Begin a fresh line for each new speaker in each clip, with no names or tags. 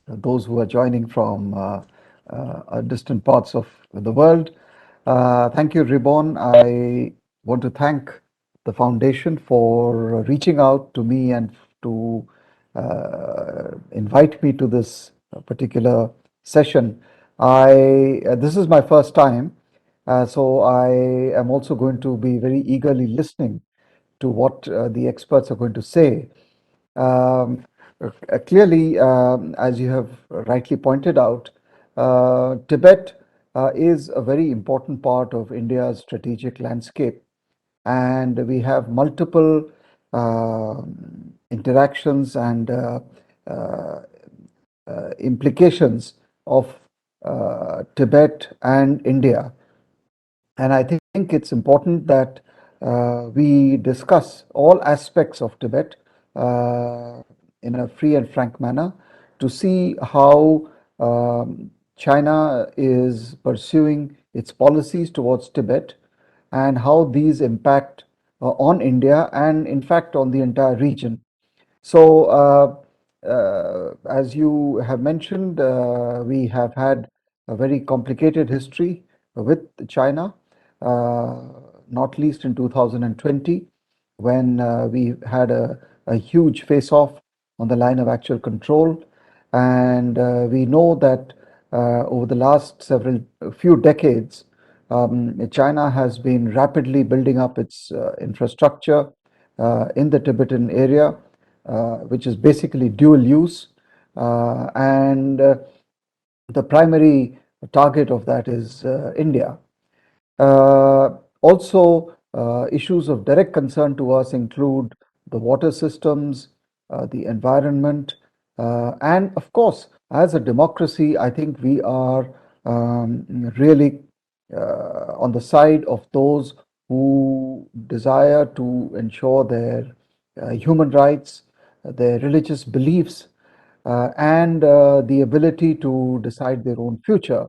those who are joining from distant parts of the world. Thank you, Ribbon. I want to thank the foundation for reaching out to me and to invite me to this particular session. I This is my first time, so I am also going to be very eagerly listening to what the experts are going to say. Um, Clearly, as you have rightly pointed out, Tibet is a very important part of India's strategic landscape, and we have multiple interactions and uh, implications of Tibet and India. And I think it's important that we discuss all aspects of Tibet uh, in a free and frank manner to see how China is pursuing its policies towards Tibet and how these impact on India and, in fact, on the entire region. So, as you have mentioned, we have had a very complicated history with China, uh, not least in 2020, when we had a huge face-off on the line of actual control. And we know that over the last several few decades, China has been rapidly building up its infrastructure in the Tibetan area, which is basically dual use. And the primary target of that is India. Also, issues of direct concern to us include the water systems, the environment, and of course, as a democracy, I think we are really on the side of those who desire to ensure their human rights, their religious beliefs, and the ability to decide their own future.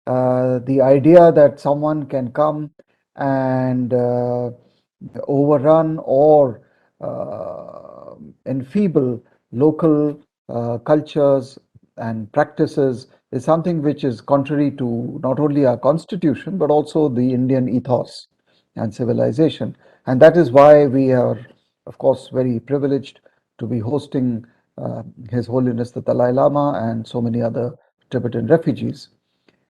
The idea that someone can come and overrun or enfeeble local cultures and practices is something which is contrary to not only our constitution but also the Indian ethos and civilization. And that is why we are, of course, very privileged to be hosting His Holiness the Dalai Lama and so many other Tibetan refugees.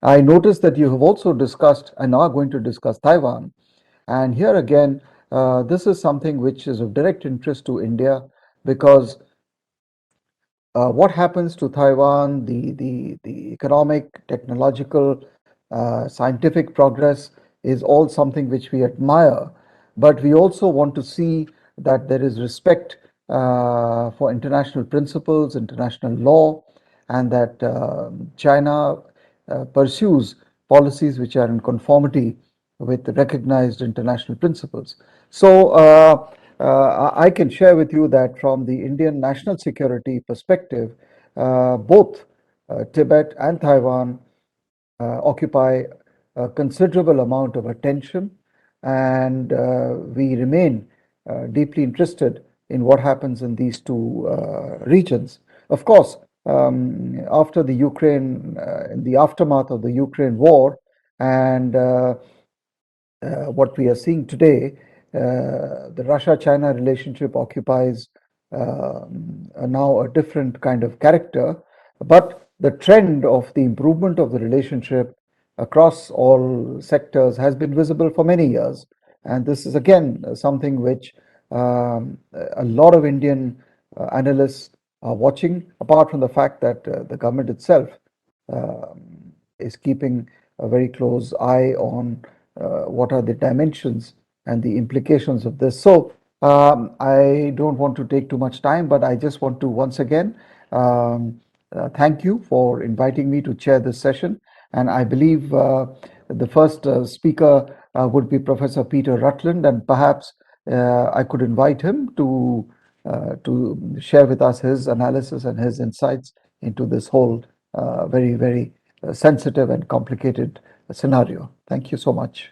I noticed that you have also discussed and are going to discuss Taiwan. And here again, this is something which is of direct interest to India because what happens to Taiwan, the economic, technological, scientific progress is all something which we admire. But we also want to see that there is respect for international principles, international law, and that China pursues policies which are in conformity with recognized international principles. So I can share with you that from the Indian national security perspective, both Tibet and Taiwan occupy a considerable amount of attention, and we remain deeply interested in what happens in these two regions. Of course, after the in the aftermath of the Ukraine war, and what we are seeing today, the Russia-China relationship occupies now a different kind of character, but the trend of the improvement of the relationship across all sectors has been visible for many years. And this is again something which a lot of Indian analysts are watching, apart from the fact that the government itself is keeping a very close eye on what are the dimensions and the implications of this. So I don't want to take too much time, but I just want to once again thank you for inviting me to chair this session. And I believe the first speaker would be Professor Peter Rutland, and perhaps I could invite him to share with us his analysis and his insights into this whole very sensitive and complicated scenario. Thank you so much.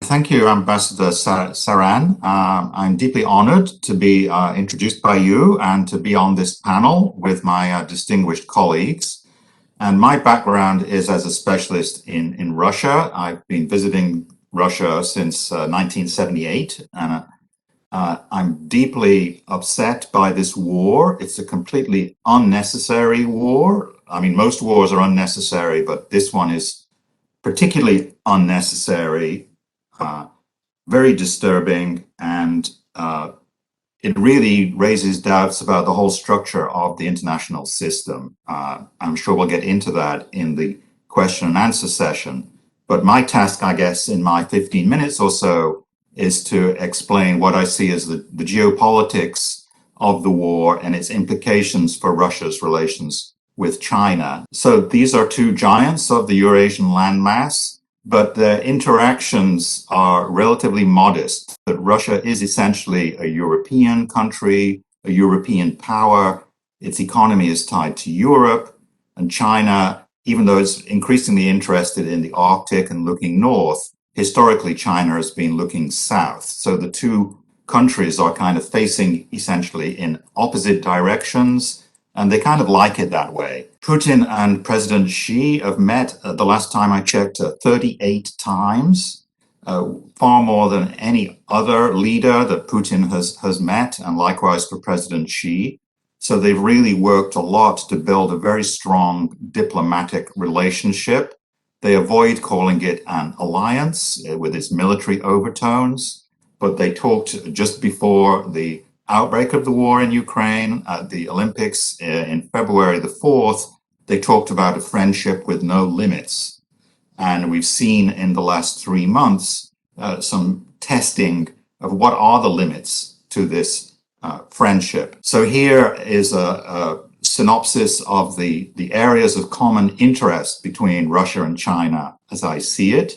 Thank you, Ambassador Saran. I'm deeply honored to be introduced by you and to be on this panel with my distinguished colleagues. And my background is as a specialist in Russia. I've been visiting Russia since 1978, and I'm deeply upset by this war. It's a completely unnecessary war. I mean, most wars are unnecessary, but this one is particularly unnecessary. Uh, Very disturbing, and it really raises doubts about the whole structure of the international system. I'm sure we'll get into that in the question and answer session. But my task, I guess, in my 15 minutes or so is to explain what I see as the geopolitics of the war and its implications for Russia's relations with China. So these are two giants of the Eurasian landmass, but their interactions are relatively modest. That Russia is essentially a European country, a European power. Its economy is tied to Europe, and China, even though it's increasingly interested in the Arctic and looking north, historically China has been looking south. So the two countries are kind of facing essentially in opposite directions, and they kind of like it that way. Putin and President Xi have met, the last time I checked, 38 times, far more than any other leader that Putin has met, and likewise for President Xi. So they've really worked a lot to build a very strong diplomatic relationship. They avoid calling it an alliance with its military overtones, but they talked just before the outbreak of the war in Ukraine at the Olympics in February the 4th. They talked about a friendship with no limits. And we've seen in the last 3 months some testing of what are the limits to this friendship. So here is a synopsis of the areas of common interest between Russia and China as I see it.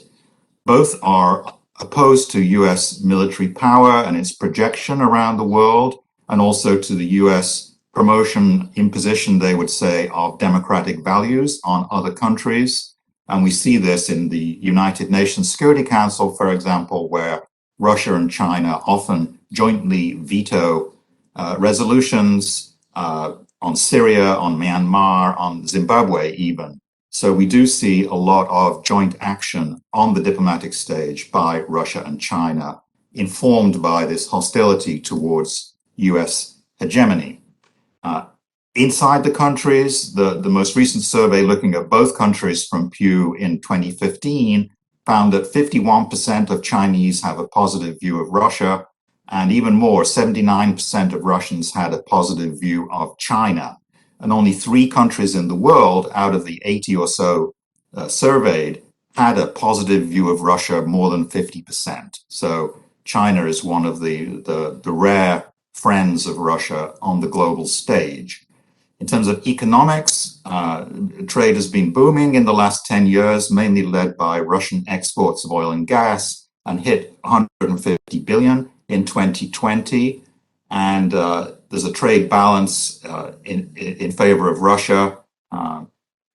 Both are opposed to US military power and its projection around the world, and also to the US promotion, imposition, they would say, of democratic values on other countries. And we see this in the United Nations Security Council, for example, where Russia and China often jointly veto resolutions on Syria, on Myanmar, on Zimbabwe even. So we do see a lot of joint action on the diplomatic stage by Russia and China, informed by this hostility towards US hegemony. Inside the countries, the most recent survey looking at both countries from Pew in 2015 found that 51% of Chinese have a positive view of Russia, and even more, 79% of Russians had a positive view of China. And only 3 countries in the world out of the 80 or so surveyed had a positive view of Russia more than 50%. So China is one of the rare friends of Russia on the global stage. In terms of economics, trade has been booming in the last 10 years, mainly led by Russian exports of oil and gas, and hit 150 billion in 2020. And there's a trade balance in favor of Russia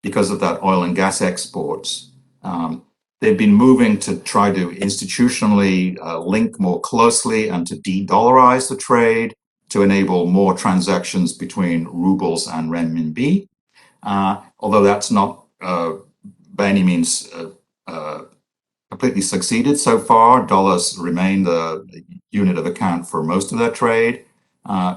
because of that oil and gas exports. They've been moving to try to institutionally link more closely and to de-dollarize the trade to enable more transactions between rubles and renminbi. Although that's not by any means completely succeeded so far. Dollars remain the unit of account for most of their trade.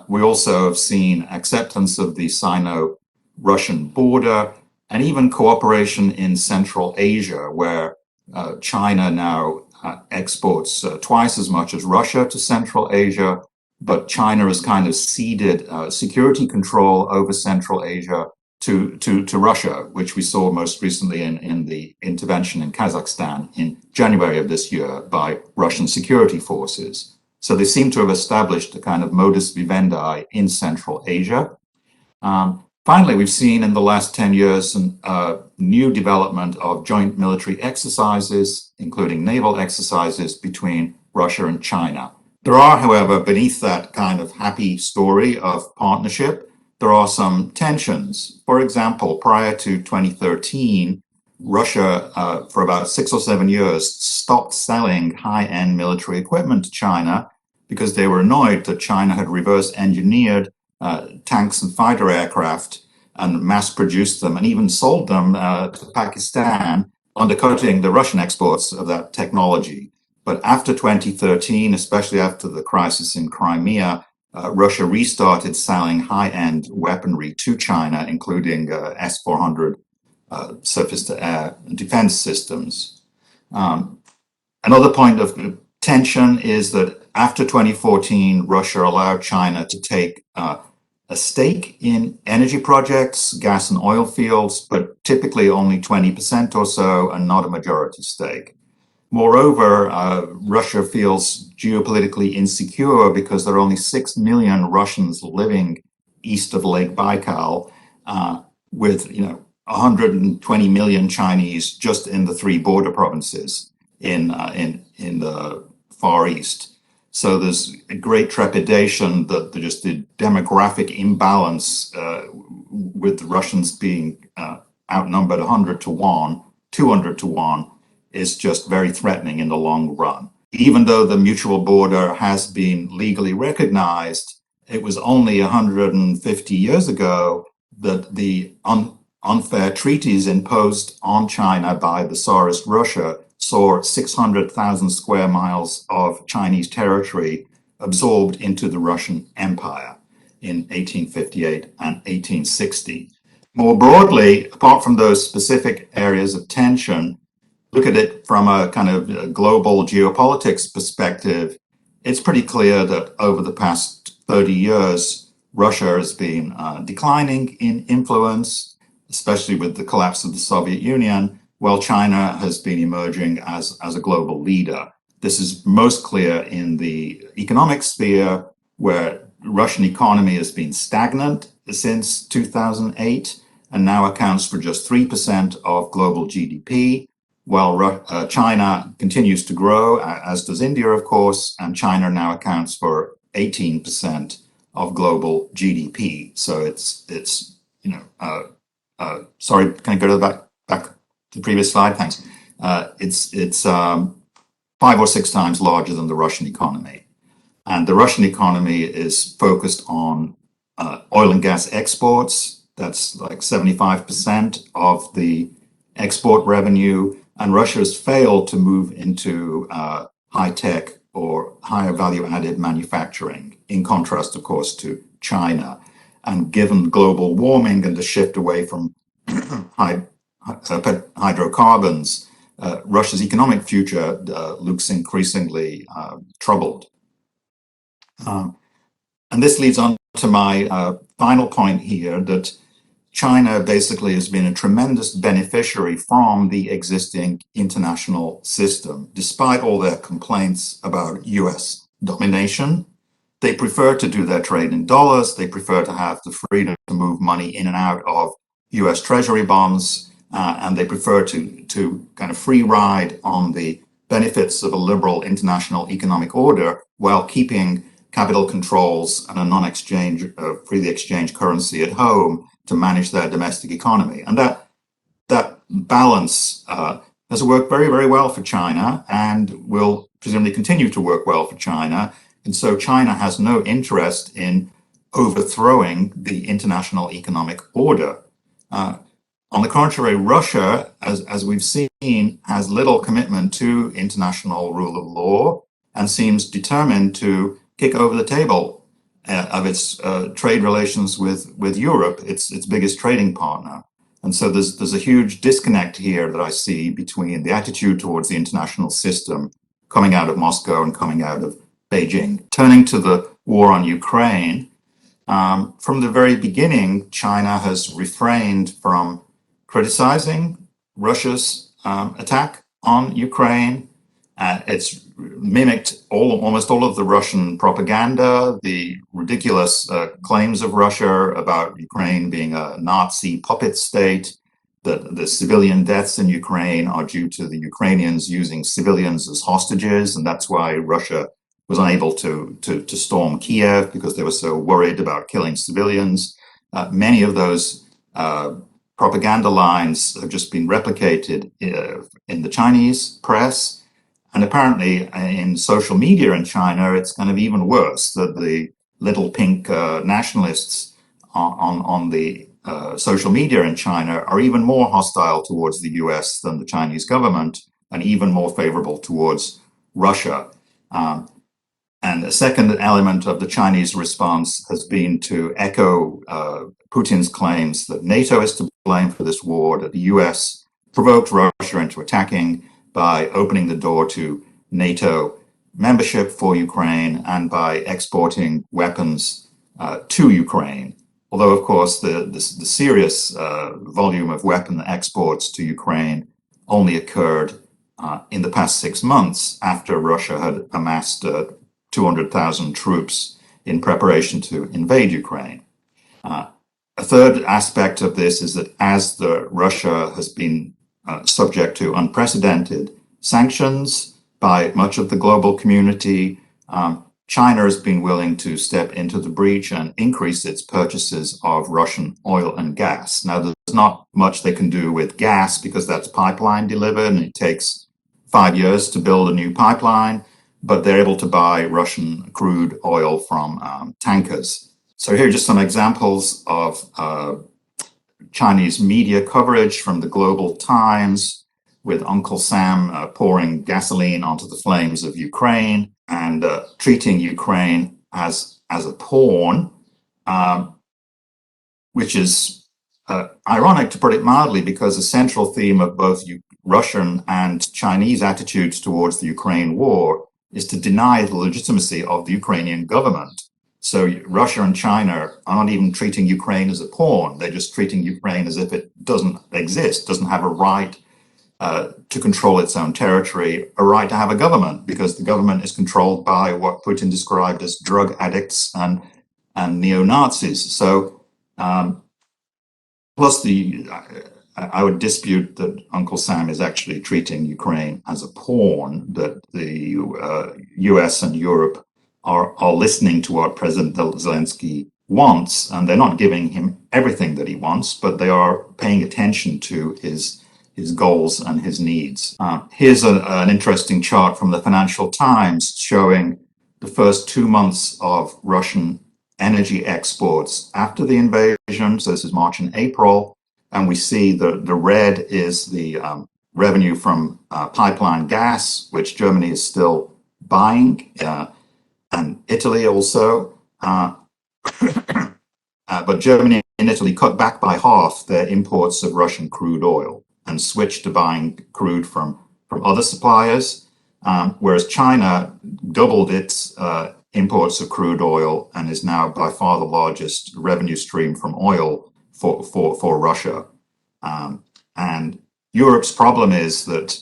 We also have seen acceptance of the Sino-Russian border and even cooperation in Central Asia, where China now exports twice as much as Russia to Central Asia, but China has kind of ceded security control over Central Asia to Russia, which we saw most recently in the intervention in Kazakhstan in January of this year by Russian security forces. So they seem to have established a kind of modus vivendi in Central Asia. Finally, we've seen in the last 10 years a new development of joint military exercises, including naval exercises between Russia and China. There are, however, beneath that kind of happy story of partnership, there are some tensions. For example, prior to 2013, Russia, for about 6 or 7 years, stopped selling high-end military equipment to China because they were annoyed that China had reverse engineered tanks and fighter aircraft and mass produced them and even sold them to Pakistan, undercutting the Russian exports of that technology. But after 2013, especially after the crisis in Crimea, Russia restarted selling high-end weaponry to China, including S-400 surface-to-air defense systems. Another point of tension is that after 2014, Russia allowed China to take a stake in energy projects, gas and oil fields, but typically only 20% or so, and not a majority stake. Moreover, Russia feels geopolitically insecure because there are only 6 million Russians living east of Lake Baikal, with 120 million Chinese just in the 3 border provinces in the Far East. So there's a great trepidation that just the demographic imbalance, with the Russians being outnumbered 100 to 1, 200 to 1, is just very threatening in the long run. Even though the mutual border has been legally recognized, it was only 150 years ago that the unfair treaties imposed on China by the Tsarist Russia saw 600,000 square miles of Chinese territory absorbed into the Russian Empire in 1858 and 1860. More broadly, apart from those specific areas of tension, look at it from a kind of global geopolitics perspective, it's pretty clear that over the past 30 years, Russia has been declining in influence, especially with the collapse of the Soviet Union, while China has been emerging as a global leader. This is most clear in the economic sphere, where Russian economy has been stagnant since 2008 and now accounts for just 3% of global GDP, while China continues to grow, as does India, of course, and China now accounts for 18% of global GDP. So it's sorry, can I go to the back to the previous slide? Thanks. It's 5 or 6 times larger than the Russian economy. And the Russian economy is focused on oil and gas exports. That's like 75% of the export revenue. And Russia has failed to move into high-tech or higher value-added manufacturing, in contrast, of course, to China. And given global warming and the shift away from hydrocarbons, Russia's economic future looks increasingly troubled. And this leads on to my final point here, that China basically has been a tremendous beneficiary from the existing international system. Despite all their complaints about US domination, they prefer to do their trade in dollars. They prefer to have the freedom to move money in and out of US Treasury bonds, and they prefer to kind of free ride on the benefits of a liberal international economic order while keeping capital controls and a non-exchange, freely exchange currency at home to manage their domestic economy. And that balance has worked very, very well for China and will presumably continue to work well for China. And so China has no interest in overthrowing the international economic order. On the contrary, Russia, as we've seen, has little commitment to international rule of law and seems determined to kick over the table of its trade relations with Europe, its biggest trading partner. And so there's a huge disconnect here that I see between the attitude towards the international system coming out of Moscow and coming out of Beijing. Turning to the war on Ukraine, from the very beginning, China has refrained from criticizing Russia's attack on Ukraine. It's mimicked almost all of the Russian propaganda, the ridiculous claims of Russia about Ukraine being a Nazi puppet state, that the civilian deaths in Ukraine are due to the Ukrainians using civilians as hostages, and that's why Russia was unable to storm Kiev, because they were so worried about killing civilians. Many of those propaganda lines have just been replicated in the Chinese press. And apparently in social media in China, it's kind of even worse, that the little pink nationalists on the social media in China are even more hostile towards the US than the Chinese government, and even more favorable towards Russia. And the second element of the Chinese response has been to echo Putin's claims that NATO is to blame for this war, that the US provoked Russia into attacking by opening the door to NATO membership for Ukraine and by exporting weapons to Ukraine. Although, of course, the serious volume of weapon exports to Ukraine only occurred in the past 6 months after Russia had amassed 200,000 troops in preparation to invade Ukraine. A third aspect of this is that as Russia has been subject to unprecedented sanctions by much of the global community, China has been willing to step into the breach and increase its purchases of Russian oil and gas. Now, there's not much they can do with gas because that's pipeline delivered and it takes 5 years to build a new pipeline, but they're able to buy Russian crude oil from tankers. So here are just some examples of Chinese media coverage from the Global Times, with Uncle Sam pouring gasoline onto the flames of Ukraine and treating Ukraine as a pawn, which is ironic, to put it mildly, because a central theme of both Russian and Chinese attitudes towards the Ukraine war is to deny the legitimacy of the Ukrainian government. So Russia and China are not even treating Ukraine as a pawn. They're just treating Ukraine as if it doesn't exist, doesn't have a right to control its own territory, a right to have a government, because the government is controlled by what Putin described as drug addicts and neo-Nazis. So, plus I would dispute that Uncle Sam is actually treating Ukraine as a pawn, that the US and Europe are listening to what President Zelensky wants, and they're not giving him everything that he wants, but they are paying attention to his goals and his needs. Here's an interesting chart from the Financial Times showing the first 2 months of Russian energy exports after the invasion. So this is March and April. And we see the red is the revenue from pipeline gas, which Germany is still buying, and Italy also. But Germany and Italy cut back by half their imports of Russian crude oil and switched to buying crude from other suppliers, whereas China doubled its imports of crude oil and is now by far the largest revenue stream from oil for Russia. And Europe's problem is that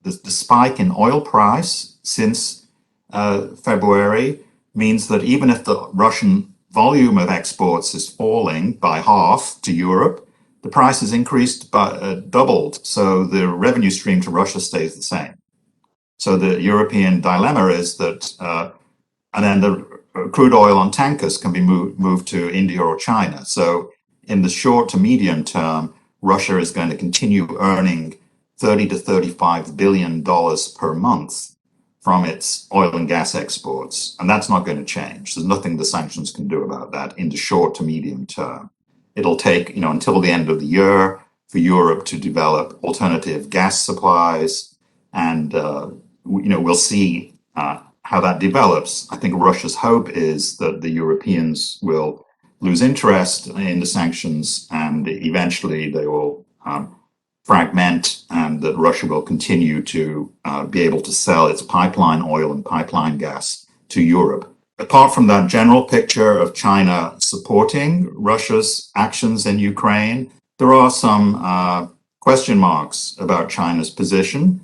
the spike in oil price since February means that even if the Russian volume of exports is falling by half to Europe, the price has increased by doubled, so the revenue stream to Russia stays the same. So the European dilemma is that, and then the crude oil on tankers can be moved to India or China. So in the short to medium term, Russia is going to continue earning $30 to $35 billion per month from its oil and gas exports. And that's not going to change. There's nothing the sanctions can do about that in the short to medium term. It'll take, until the end of the year for Europe to develop alternative gas supplies. And, we'll see how that develops. I think Russia's hope is that the Europeans will lose interest in the sanctions and eventually they will fragment, and that Russia will continue to be able to sell its pipeline oil and pipeline gas to Europe. Apart from that general picture of China supporting Russia's actions in Ukraine, there are some question marks about China's position.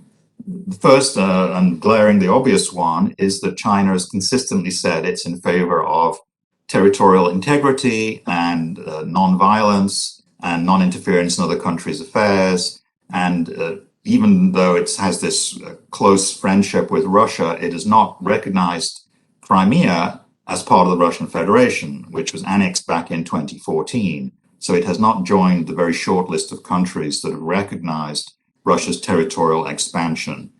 The first and glaringly obvious one is that China has consistently said it's in favor of territorial integrity and non-violence and non-interference in other countries' affairs. And even though it has this close friendship with Russia, it has not recognized Crimea as part of the Russian Federation, which was annexed back in 2014. So it has not joined the very short list of countries that have recognized Russia's territorial expansion.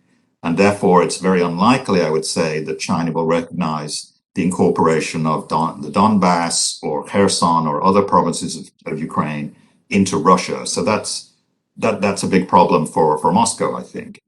And therefore, it's very unlikely, I would say, that China will recognize the incorporation of the Donbass or Kherson or other provinces of Ukraine into Russia. So that's a big problem for Moscow, I think.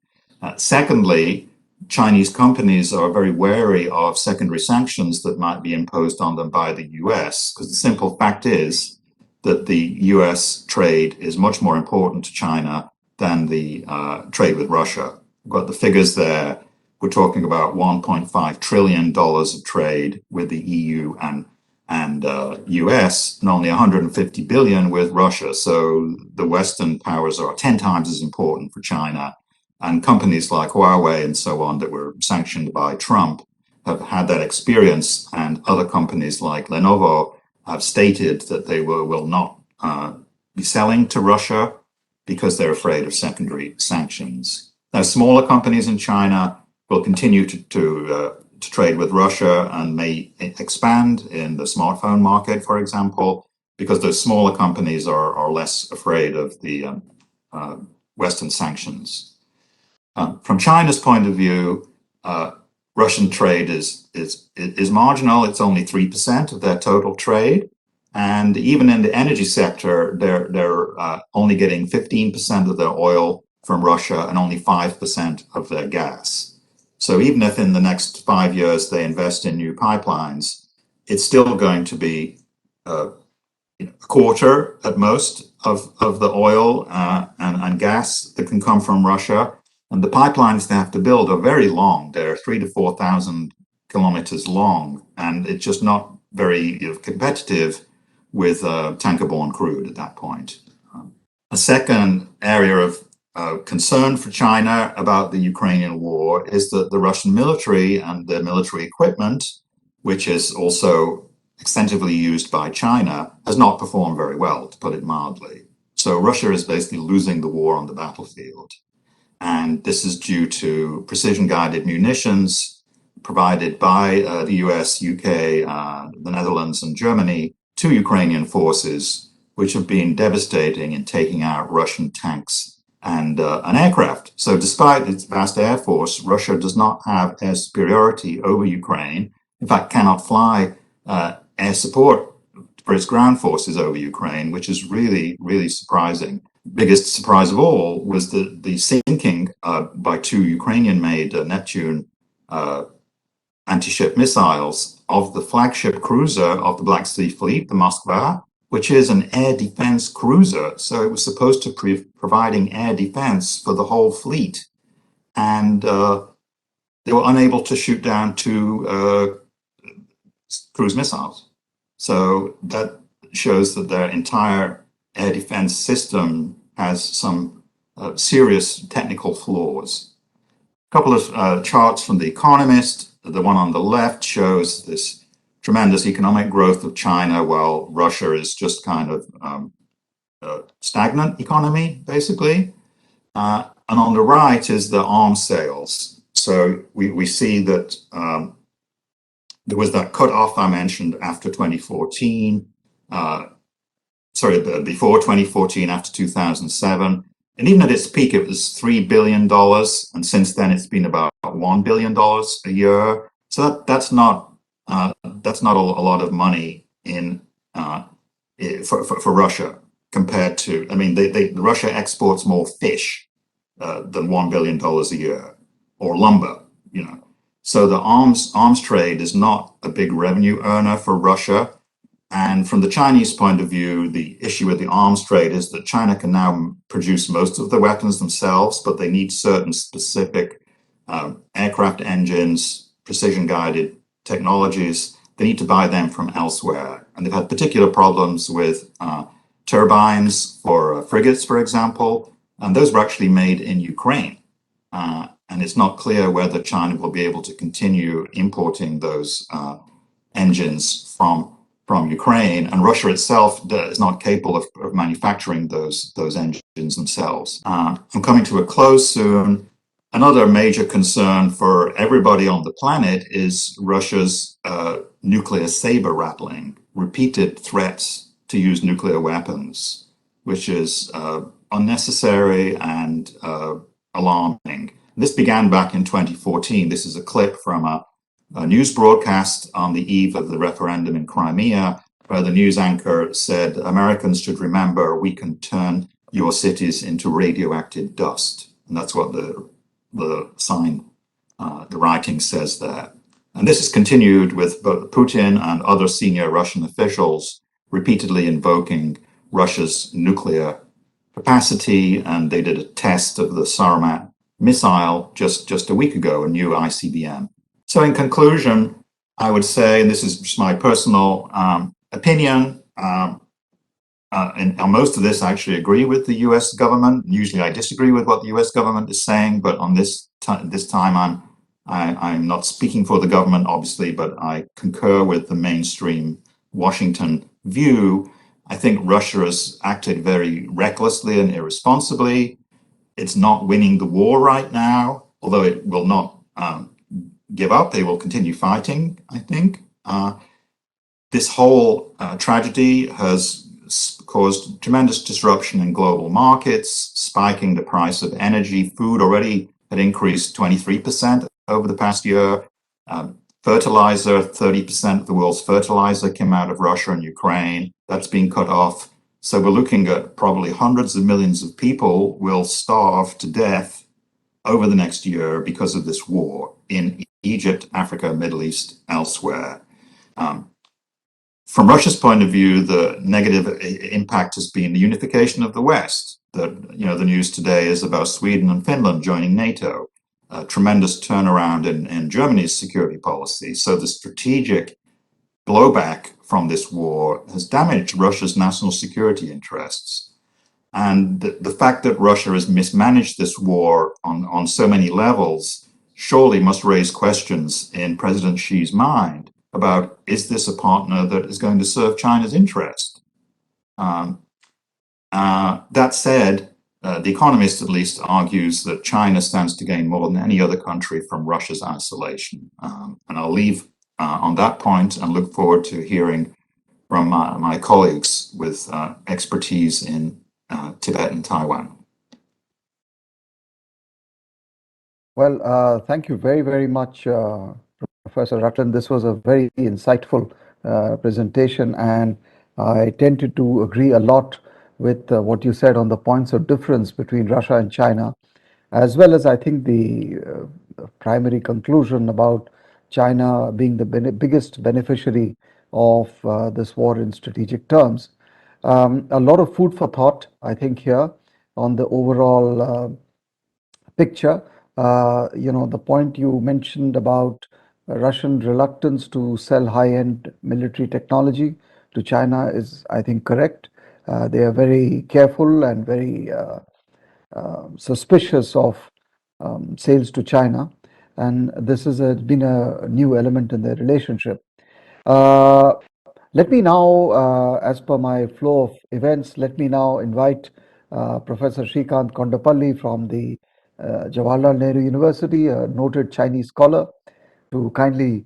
Secondly, Chinese companies are very wary of secondary sanctions that might be imposed on them by the US, because the simple fact is that the US trade is much more important to China than the trade with Russia. We've got the figures there. We're talking about $1.5 trillion of trade with the EU and US, and only 150 billion with Russia. So the Western powers are 10 times as important for China. And companies like Huawei and so on that were sanctioned by Trump have had that experience. And other companies like Lenovo have stated that they will not be selling to Russia because they're afraid of secondary sanctions. Now, smaller companies in China will continue to trade with Russia and may expand in the smartphone market, for example, because those smaller companies are less afraid of the Western sanctions. From China's point of view, Russian trade is marginal. It's only 3% of their total trade. And even in the energy sector, they're only getting 15% of their oil from Russia and only 5% of their gas. So even if in the next 5 years they invest in new pipelines, it's still going to be a quarter at most of the oil and gas that can come from Russia. And the pipelines they have to build are very long. They're 3,000 to 4,000 kilometers long, and it's just not very competitive with tanker-borne crude at that point. A second area of concern for China about the Ukrainian war is that the Russian military and the military equipment, which is also extensively used by China, has not performed very well, to put it mildly. So Russia is basically losing the war on the battlefield. And this is due to precision-guided munitions provided by the US, UK, the Netherlands, and Germany to Ukrainian forces, which have been devastating in taking out Russian tanks and aircraft. So despite its vast air force, Russia does not have air superiority over Ukraine. In fact, cannot fly air support for its ground forces over Ukraine, which is really, really surprising. Biggest surprise of all was the sinking by two Ukrainian-made Neptune anti-ship missiles of the flagship cruiser of the Black Sea Fleet, the Moskva, which is an air defense cruiser. So it was supposed to be providing air defense for the whole fleet. And they were unable to shoot down two cruise missiles. So that shows that their entire air defense system has some serious technical flaws. A couple of charts from The Economist. The one on the left shows this tremendous economic growth of China, while Russia is just kind of stagnant economy, basically. And on the right is the arms sales. So we see that there was that cutoff I mentioned after 2014. Before 2014, after 2007. And even at its peak, it was $3 billion. And since then, it's been about $1 billion a year. So that's not a lot of money for Russia compared to, I mean, Russia exports more fish than $1 billion a year, or lumber, you know. So the arms trade is not a big revenue earner for Russia. And from the Chinese point of view, the issue with the arms trade is that China can now produce most of the weapons themselves, but they need certain specific aircraft engines, precision-guided technologies. They need to buy them from elsewhere. And they've had particular problems with turbines for frigates, for example, and those were actually made in Ukraine. And it's not clear whether China will be able to continue importing those engines from Ukraine, and Russia itself is not capable of manufacturing those engines themselves. I'm coming to a close soon. Another major concern for everybody on the planet is Russia's nuclear saber rattling, repeated threats to use nuclear weapons, which is unnecessary and alarming. This began back in 2014. This is a clip from a news broadcast on the eve of the referendum in Crimea, where the news anchor said, Americans should remember we can turn your cities into radioactive dust. And that's what the sign, the writing says there. And this has continued with both Putin and other senior Russian officials repeatedly invoking Russia's nuclear capacity. And they did a test of the Saran missile just a week ago, a new ICBM. So in conclusion, I would say, and this is just my personal opinion, and on most of this, I actually agree with the U.S. government. Usually, I disagree with what the U.S. government is saying, but on this time, I'm not speaking for the government, obviously, but I concur with the mainstream Washington view. I think Russia has acted very recklessly and irresponsibly. It's not winning the war right now, although it will not give up. They will continue fighting, I think. This whole tragedy has caused tremendous disruption in global markets, spiking the price of energy. Food already had increased 23% over the past year. Fertilizer, 30% of the world's fertilizer came out of Russia and Ukraine. That's been cut off. So we're looking at probably hundreds of millions of people will starve to death over the next year because of this war in Egypt, Africa, Middle East, elsewhere. From Russia's point of view, the negative impact has been the unification of the West. The news today is about Sweden and Finland joining NATO, a tremendous turnaround in Germany's security policy. So the strategic blowback from this war has damaged Russia's national security interests. And the fact that Russia has mismanaged this war on so many levels surely must raise questions in President Xi's mind about, is this a partner that is going to serve China's interest? That said, The Economist at least argues that China stands to gain more than any other country from Russia's isolation. And I'll leave on that point and look forward to hearing from my colleagues with expertise in Tibet and Taiwan.
Well, thank you very, very much, Professor Rutland. This was a very insightful presentation, and I tended to agree a lot with what you said on the points of difference between Russia and China, as well as I think the primary conclusion about China being the biggest beneficiary of this war in strategic terms. A lot of food for thought, I think, here on the overall picture. The point you mentioned about Russian reluctance to sell high-end military technology to China is, I think, correct. They are very careful and very suspicious of sales to China, and this has been a new element in their relationship. Let me now, as per my flow of events, let me now invite Professor Srikanth Kondapalli from the Jawaharlal Nehru University, a noted Chinese scholar, to kindly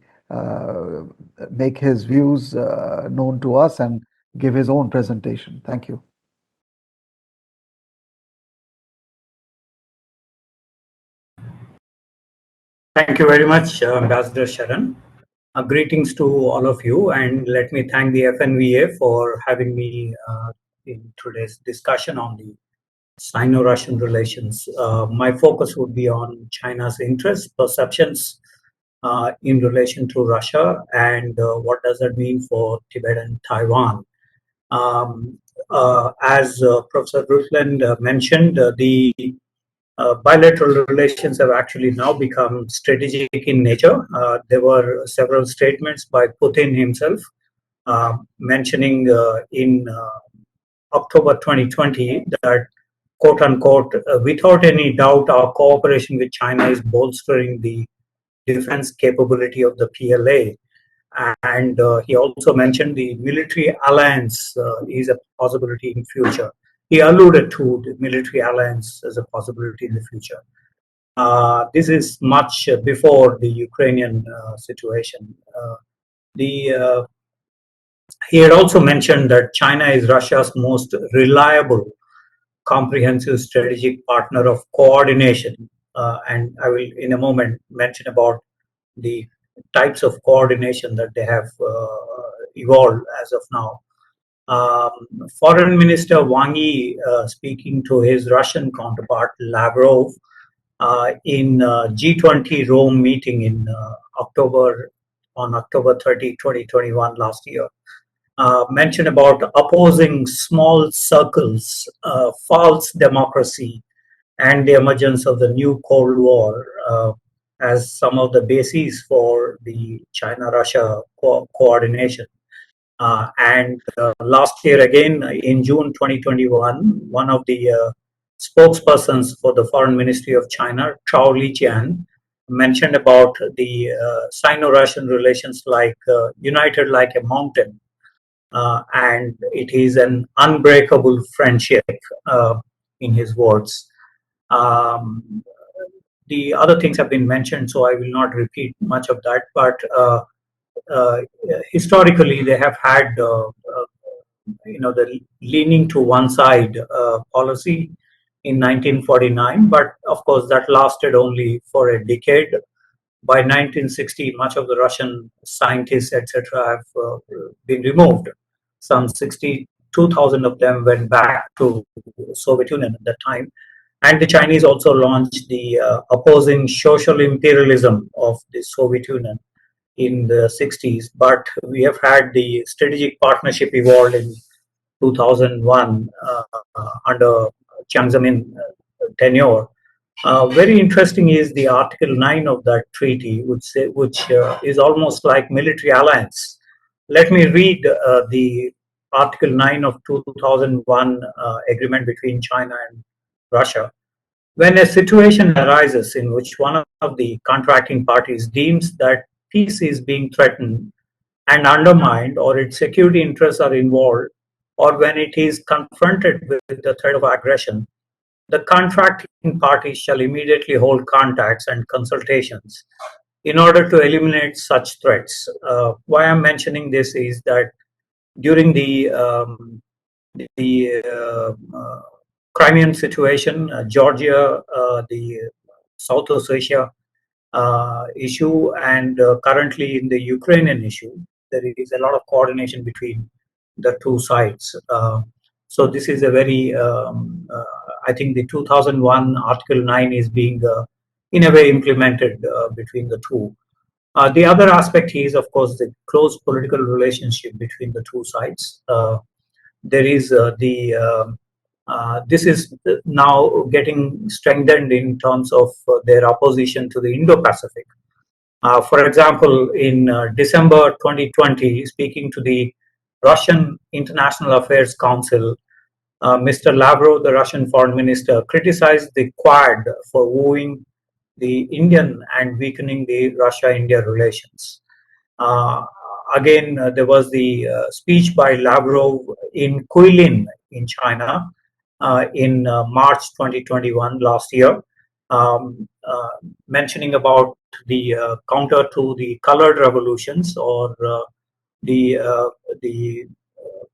make his views known to us and give his own presentation. Thank you.
Thank you very much, Ambassador Saran. Greetings to all of you, and let me thank the FNVA for having me in today's discussion on the Sino-Russian relations. My focus would be on China's interests, perceptions in relation to Russia, and what does that mean for Tibet and Taiwan. As Professor Rutland mentioned, the bilateral relations have actually now become strategic in nature. There were several statements by Putin himself mentioning in October 2020 that, quote unquote, without any doubt, our cooperation with China is bolstering the defense capability of the PLA. And he also mentioned the military alliance is a possibility in future. He alluded to the military alliance as a possibility in the future. This is much before the Ukrainian situation. The He had also mentioned that China is Russia's most reliable, comprehensive strategic partner of coordination. And I will, in a moment, mention about the types of coordination that they have evolved as of now. Foreign Minister Wang Yi, speaking to his Russian counterpart Lavrov in G20 Rome meeting in October 30, 2021 last year, mentioned about opposing small circles, false democracy, and the emergence of the new Cold War as some of the bases for the China-Russia coordination. And last year again, in June 2021, one of the spokespersons for the Foreign Ministry of China, Chao Lijian, mentioned about the Sino-Russian relations like united like a mountain, and it is an unbreakable friendship, in his words. The other things have been mentioned, so I will not repeat much of that, but historically they have had the leaning to one side policy in 1949, but of course that lasted only for a decade. By 1960, much of the Russian scientists, etc., have been removed. Some 62,000 of them went back to the Soviet Union at that time. And the Chinese also launched the opposing social imperialism of the Soviet Union in the 60s. But we have had the strategic partnership evolved in 2001 under Jiang Zemin tenure. Very interesting is the Article 9 of that treaty, which is almost like military alliance. Let me read the Article 9 of 2001 agreement between China and Russia. When a situation arises in which one of the contracting parties deems that peace is being threatened and undermined, or its security interests are involved, or when it is confronted with the threat of aggression, the contracting parties shall immediately hold contacts and consultations in order to eliminate such threats. Why I'm mentioning this is that during the Crimean situation, Georgia, the South Ossetia issue, and currently in the Ukrainian issue, there is a lot of coordination between the two sides. So this is a very, I think the 2001 Article 9 is being, in a way, implemented between the two. The other aspect is, of course, the close political relationship between the two sides. There is this is now getting strengthened in terms of their opposition to the Indo-Pacific. For example, in December 2020, speaking to the Russian International Affairs Council, Mr. Lavrov, the Russian foreign minister, criticized the Quad for wooing the Indian and weakening the Russia-India relations. Again, there was the speech by Lavrov in Guilin in China in March 2021, last year, mentioning about the counter to the colored revolutions, or the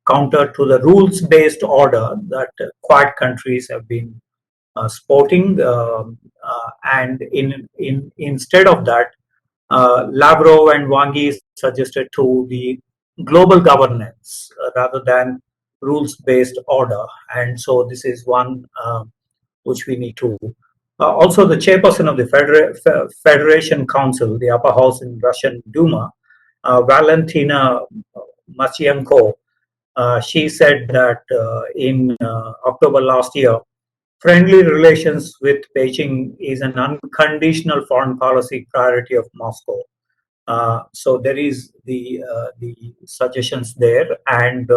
counter to the rules-based order that Quad countries have been sporting, and instead of that, Lavrov and Wang Yi suggested to the global governance rather than rules-based order, and so this is one which we need to. Also, the chairperson of the Federation Council, the upper house in Russian Duma, Valentina Matvienko, she said that in October last year, friendly relations with Beijing is an unconditional foreign policy priority of Moscow. So there is the suggestions there, and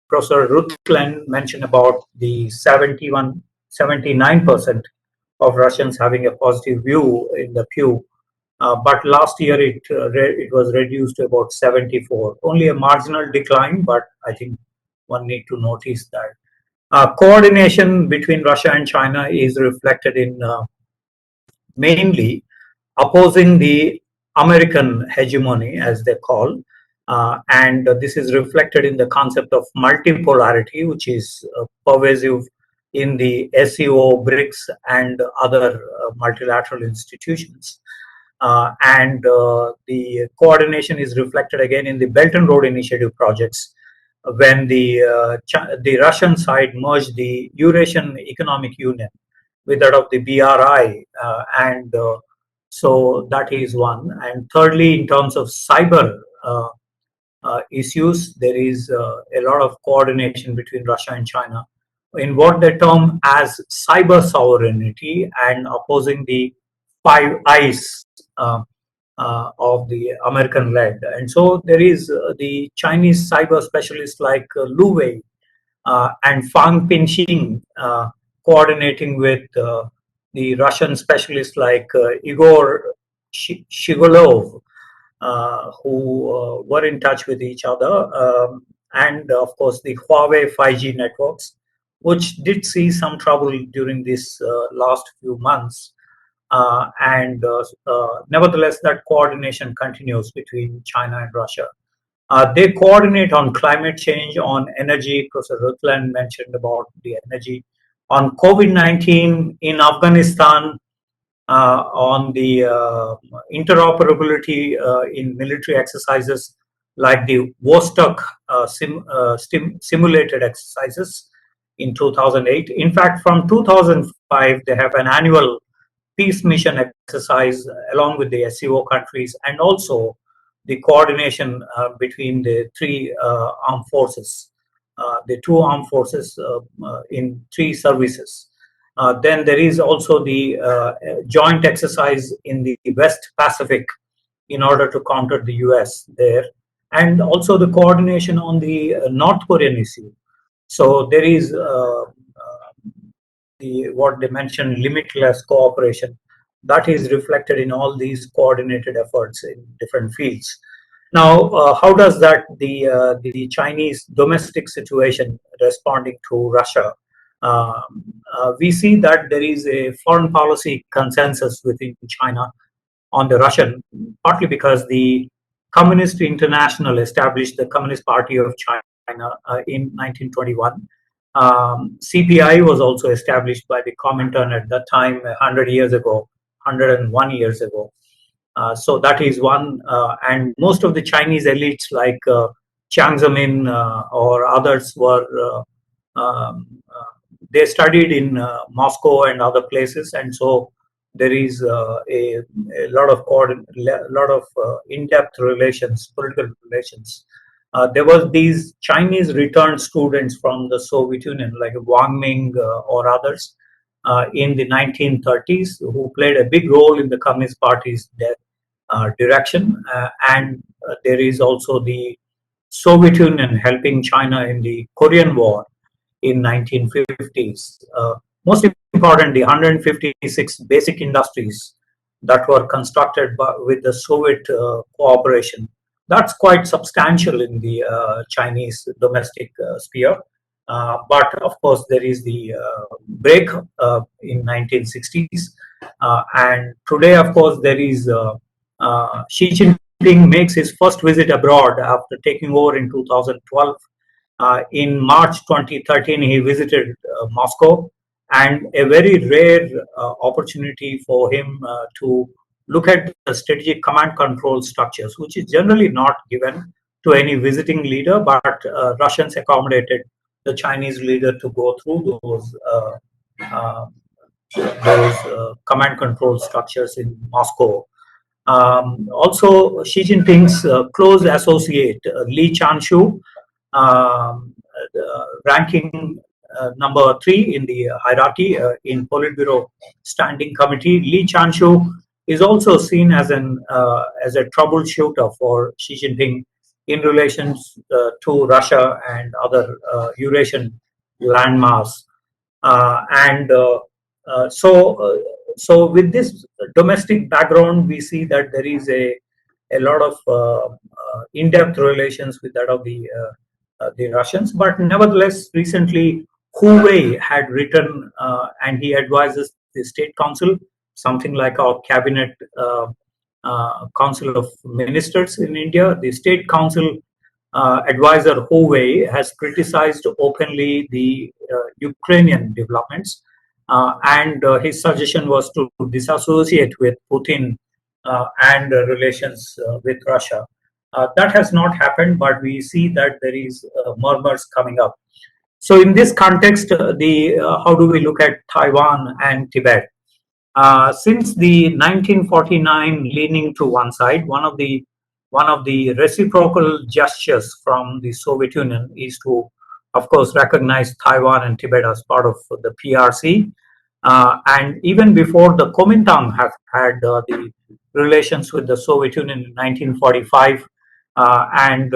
Professor Rutland mentioned about the 79% of Russians having a positive view in the Pew. But last year it was reduced to about 74. Only a marginal decline, but I think one need to notice that. Coordination between Russia and China is reflected in mainly opposing the American hegemony, as they call. And this is reflected in the concept of multipolarity, which is pervasive in the SEO, BRICS, and other multilateral institutions. And the coordination is reflected again in the Belt and Road Initiative projects, when the Russian side merged the Eurasian Economic Union with that of the BRI, and so that is one. And thirdly, in terms of cyber issues, there is a lot of coordination between Russia and China in what they term as cyber sovereignty, and opposing the Five Eyes of the American led. And so there is the Chinese cyber specialists like Lu Wei and Fang Pinxing coordinating with the Russian specialists like Igor Shigolov, who were in touch with each other, and of course the Huawei 5G networks, which did see some trouble during this last few months. Nevertheless, that coordination continues between China and Russia. They coordinate on climate change, on energy. Professor Rutland mentioned about the energy, on COVID-19 in Afghanistan, on the interoperability in military exercises like the Vostok simulated exercises in 2008. In fact, from 2005, they have an annual peace mission exercise along with the SCO countries, and also the coordination between the three armed forces, the two armed forces in three services. Then there is also the joint exercise in the West Pacific in order to counter the US there, and also the coordination on the North Korean issue. So there is what they mentioned, limitless cooperation, that is reflected in all these coordinated efforts in different fields. Now, how does that the Chinese domestic situation responding to Russia? We see that there is a foreign policy consensus within China on the Russian, partly because the Communist International established the Communist Party of China in 1921. CPI was also established by the Comintern at that time, 100 years ago, 101 years ago. So that is one, and most of the Chinese elites like Chiang Zemin or others were they studied in Moscow and other places, and so there is a lot of in-depth relations, political relations. There was these Chinese returned students from the Soviet Union, like Wang Ming or others, in the 1930s, who played a big role in the Communist Party's direction. And there is also the Soviet Union helping China in the Korean War in 1950s. Most important, the 156 basic industries that were constructed with the Soviet cooperation. That's quite substantial in the Chinese domestic sphere. But of course, there is the break in 1960s. And today, of course, there is Xi Jinping makes his first visit abroad after taking over in 2012. In March 2013, he visited Moscow, and a very rare opportunity for him to look at the strategic command control structures, which is generally not given to any visiting leader, but Russians accommodated the Chinese leader to go through those command control structures in Moscow. Also, Xi Jinping's close associate, Li Chanshu, ranking number 3 in the hierarchy in Politburo Standing Committee, Li Chanshu is also seen as a troubleshooter for Xi Jinping in relations to Russia and other Eurasian landmass. So with this domestic background, we see that there is a lot of in-depth relations with that of the Russians. But nevertheless, recently Hu Wei had written, and he advises the State Council, something like our cabinet Council of Ministers in India. The State Council advisor Hu Wei has criticized openly the Ukrainian developments, and his suggestion was to disassociate with Putin and relations with Russia. That has not happened, but we see that there is murmurs coming up. So, in this context, the how do we look at Taiwan and Tibet? Since the 1949 leaning to one side, one of the reciprocal gestures from the Soviet Union is to, of course, recognize Taiwan and Tibet as part of the PRC. And even before the Kuomintang have had the relations with the Soviet Union in 1945, and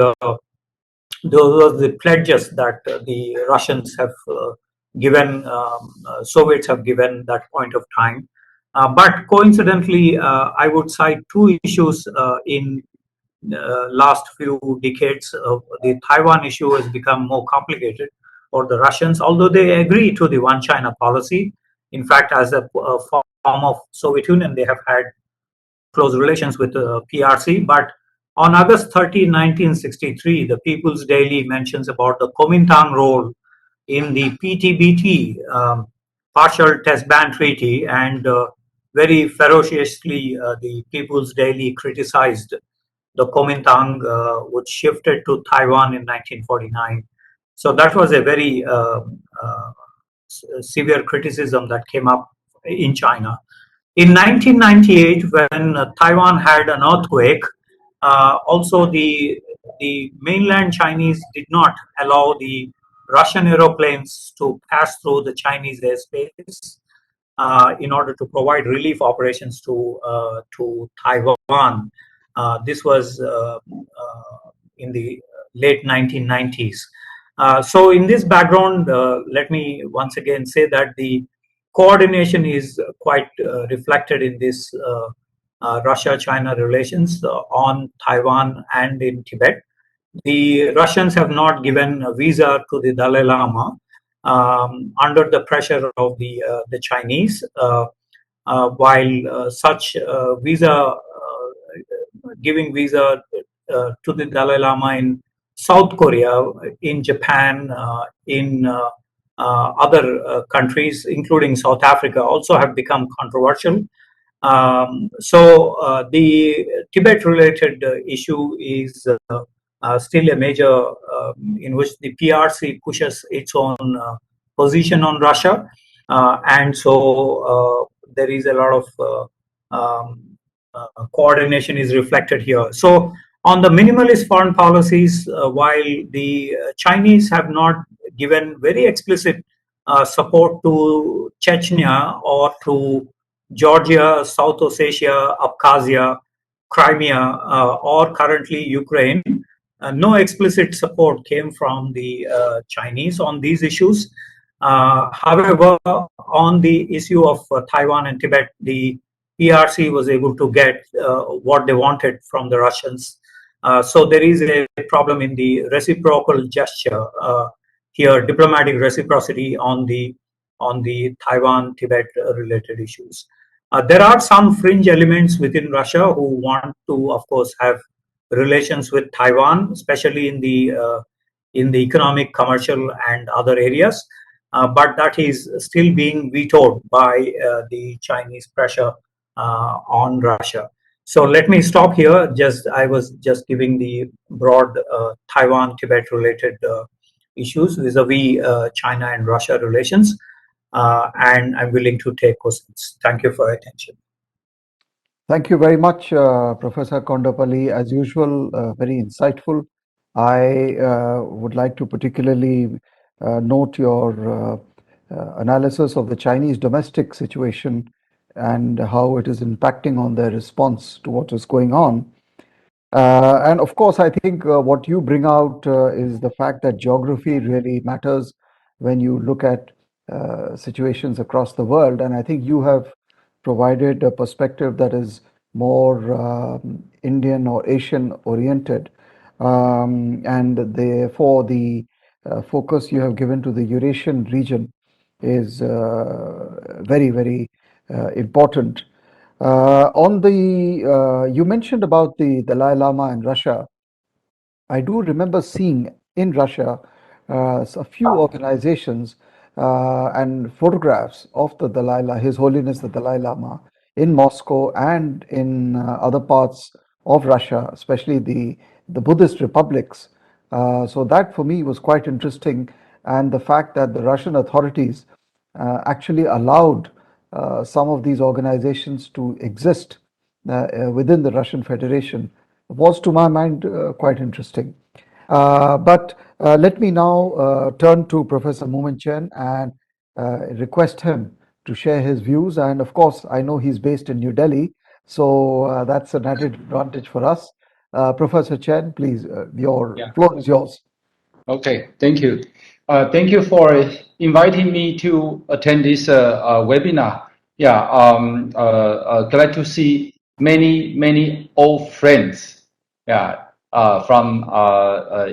those are the pledges that the Russians have given, Soviets have given that point of time. But coincidentally, I would cite two issues in last few decades. The Taiwan issue has become more complicated for the Russians, although they agree to the one China policy. In fact, as a form of Soviet Union, they have had close relations with the PRC. But on August 30, 1963, the People's Daily mentions about the Kuomintang role in the PTBT, partial test ban treaty, and very ferociously the People's Daily criticized the Kuomintang, which shifted to Taiwan in 1949. So that was a very severe criticism that came up in China. In 1998, when Taiwan had an earthquake, also the mainland Chinese did not allow the Russian aeroplanes to pass through the Chinese airspace in order to provide relief operations to Taiwan. This was in the late 1990s. So in this background, let me once again say that the coordination is quite reflected in this Russia-China relations on Taiwan and in Tibet. The Russians have not given a visa to the Dalai Lama under the pressure of the Chinese, while such visa giving visa to the Dalai Lama in South Korea, in Japan, in other countries, including South Africa, also have become controversial. So the Tibet-related issue is still a major in which the PRC pushes its own position on Russia, and so there is a lot of coordination is reflected here. So on the minimalist foreign policies, while the Chinese have not given very explicit support to Chechnya or to Georgia, South Ossetia, Abkhazia, Crimea, or currently Ukraine, no explicit support came from the Chinese on these issues. However, on the issue of Taiwan and Tibet, the PRC was able to get what they wanted from the Russians. So there is a problem in the reciprocal gesture here, diplomatic reciprocity on the Taiwan-Tibet related issues. There are some fringe elements within Russia who want to, of course, have relations with Taiwan, especially in the economic, commercial, and other areas. But that is still being vetoed by the Chinese pressure on Russia. So let me stop here. I was just giving the broad Taiwan-Tibet related issues vis-a-vis China and Russia relations, and I'm willing to take questions. Thank you for your attention.
Thank you very much, Professor Kondapalli. As usual, very insightful. I would like to particularly note your analysis of the Chinese domestic situation and how it is impacting on their response to what is going on. And of course, I think what you bring out is the fact that geography really matters when you look at situations across the world. And I think you have provided a perspective that is more Indian or Asian oriented. And therefore, the focus you have given to the Eurasian region is very, very important. On the you mentioned about the Dalai Lama in Russia. I do remember seeing in Russia a few organizations and photographs of the Dalai Lama, His Holiness the Dalai Lama, in Moscow and in other parts of Russia, especially the Buddhist republics. So that for me was quite interesting, and the fact that the Russian authorities actually allowed some of these organizations to exist within the Russian Federation was, to my mind, quite interesting. But let me now turn to Professor Mumin Chen and request him to share his views. And of course, I know he's based in New Delhi, so that's an added advantage for us. Professor Chen, please, your
Yeah.
floor is yours.
Okay. Thank you. Thank you for inviting me to attend this webinar. Yeah. Glad to see many old friends. Yeah. From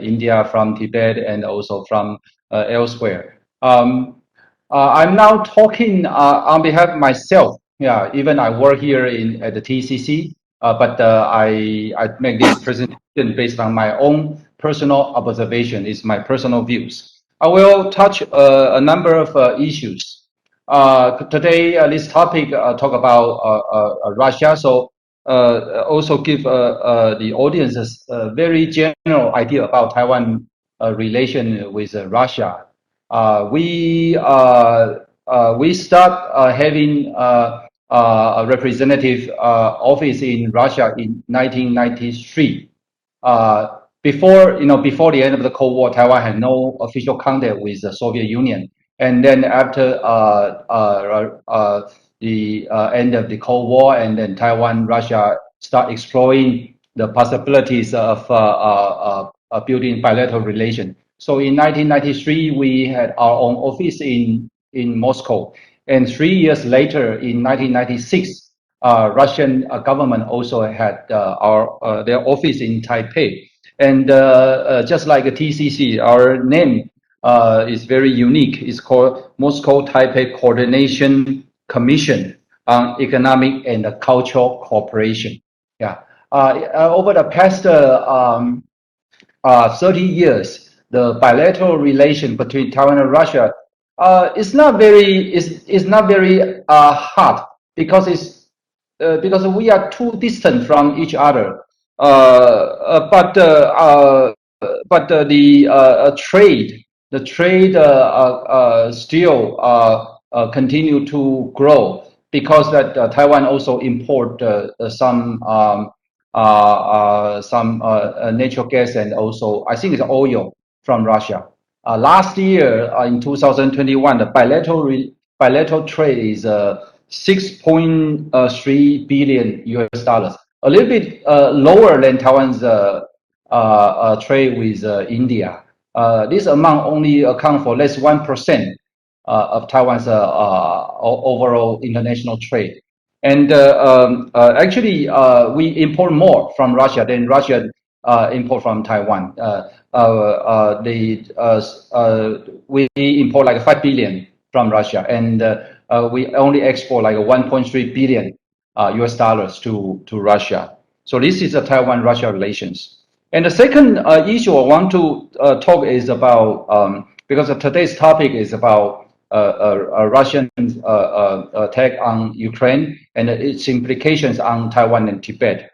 India, from Tibet, and also from elsewhere. I'm now talking on behalf of myself. Yeah. Even I work here at the TCC, but I make this presentation based on my own personal observation. Is my personal views. I will touch a number of issues. Today, this topic talk about Russia. So also give the audiences a very general idea about Taiwan relation with Russia. We start having a representative office in Russia in 1993. Before the end of the Cold War, Taiwan had no official contact with the Soviet Union. And then after the end of the Cold War, and then Taiwan, Russia start exploring the possibilities of building bilateral relation. So in 1993, we had our own office in Moscow. And 3 years later, in 1996, Russian government also had their office in Taipei. And just like a TCC, our name is very unique. It's called Moscow Taipei Coordination Commission on Economic and Cultural Cooperation. Yeah. Over the past 30 years, the bilateral relation between Taiwan and Russia is not very hard because because we are too distant from each other. But the trade still continue to grow because that Taiwan also import some natural gas and also I think it's oil from Russia. Last year in 2021, the bilateral trade is 6.3 billion US dollars, a little bit lower than Taiwan's trade with India. This amount only account for less 1% of Taiwan's overall international trade. And actually, we import more from Russia than Russia import from Taiwan. We import like 5 billion from Russia, and we only export like 1.3 billion US dollars to Russia. So this is the Taiwan-Russia relations. And the second issue I want to talk is about, because today's topic is about Russian attack on Ukraine and its implications on Taiwan and Tibet.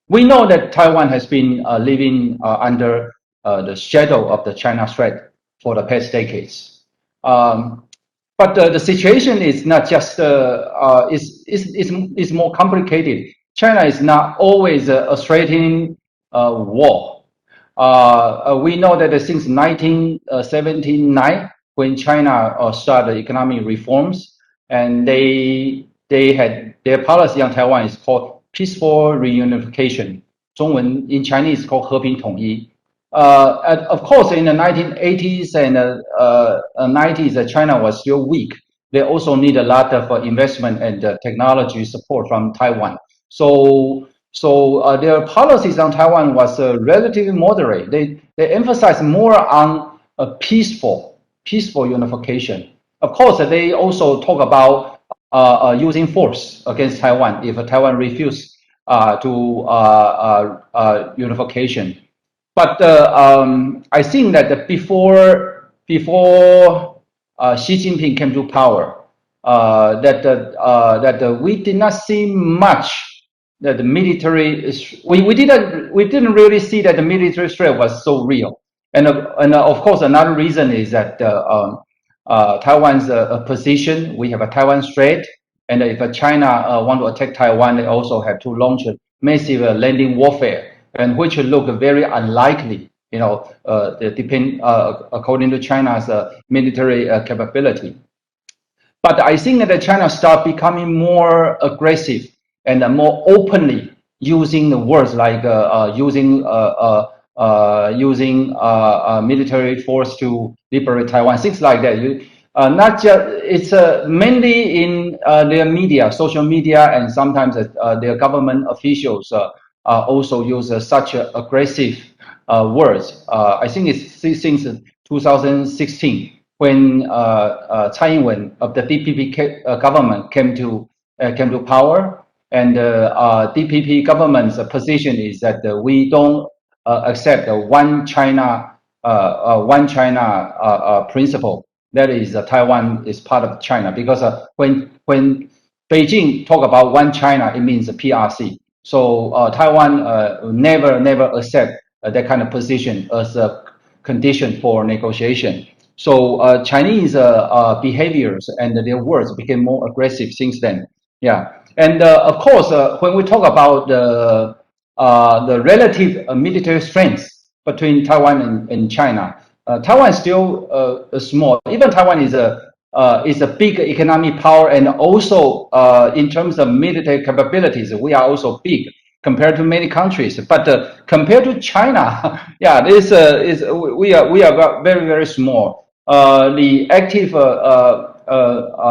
We know that Taiwan has been living under the shadow of the China threat for the past decades. But the situation is not just is more complicated. China is not always a threatening war. We know that since 1979, when China started economic reforms, and they had their policy on Taiwan is called peaceful reunification. 中文 in Chinese called 和平统一. And of course, in the 1980s and 90s, China was still weak. They also need a lot of investment and technology support from Taiwan. So their policies on Taiwan was relatively moderate. They emphasize more on a peaceful unification. Of course, they also talk about using force against Taiwan if Taiwan refuse to unification. But I think that before Xi Jinping came to power, that we did not see much that the military is, we didn't really see that the military threat was so real. And of course another reason is that Taiwan's position. We have a Taiwan Strait, and if China want to attack Taiwan, they also have to launch a massive landing warfare, and which look very unlikely. You know, according to China's military capability. But I think that China start becoming more aggressive and more openly using the words like using military force to liberate Taiwan, things like that. Not just it's mainly in their media, social media, and sometimes their government officials also use such aggressive words. I think it's since 2016 when Tsai Ing-wen of the DPP government came to power, and DPP government's position is that we don't accept the one China principle. That is, Taiwan is part of China, because when Beijing talk about one China, it means PRC. So Taiwan never accept that kind of position as a condition for negotiation. So Chinese behaviors and their words became more aggressive since then. Yeah, and of course, when we talk about the relative military strength between Taiwan and China, Taiwan is still small. Even Taiwan is a big economic power, and also in terms of military capabilities, we are also big compared to many countries. But compared to China, yeah, this we are very small. The active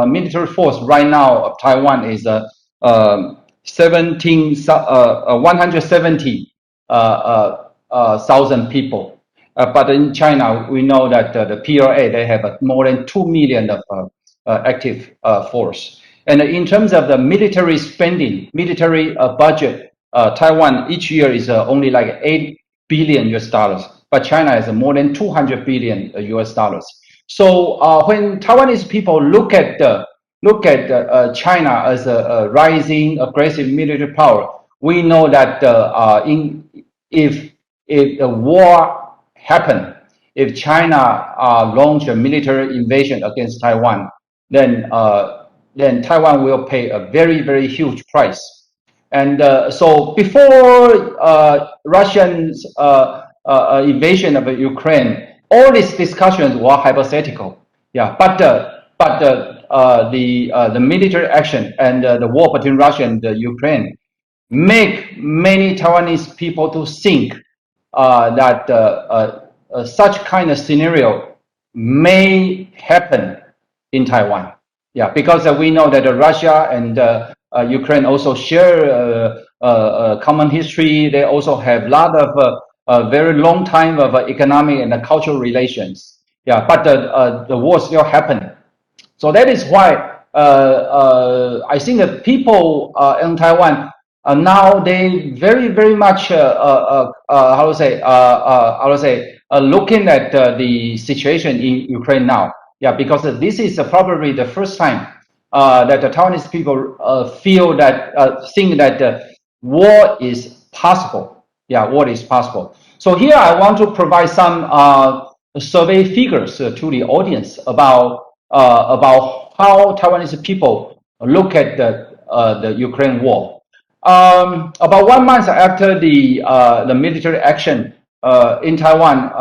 military force right now of Taiwan is 170,000 people. But in China, we know that the PLA, they have more than 2 million of active force. And in terms of the military spending, military budget, Taiwan each year is only like 8 billion US dollars, but China has more than 200 billion US dollars. So when Taiwanese people look at China as a rising aggressive military power, we know that if the war happen, if China launch a military invasion against Taiwan, then Taiwan will pay a very huge price. And so before Russian's invasion of Ukraine, all these discussions were hypothetical. Yeah, but the military action and the war between Russia and Ukraine make many Taiwanese people to think that such kind of scenario may happen in Taiwan. Yeah, because we know that Russia and Ukraine also share common history. They also have a lot of very long time of economic and cultural relations. Yeah, but the war still happened. So that is why I think that people in Taiwan now they very much looking at the situation in Ukraine now. Yeah, because this is probably the first time that the Taiwanese people feel that think that war is possible. Yeah, war is possible. So here I want to provide some survey figures to the audience about how Taiwanese people look at the Ukraine war. About 1 month after the military action in Taiwan,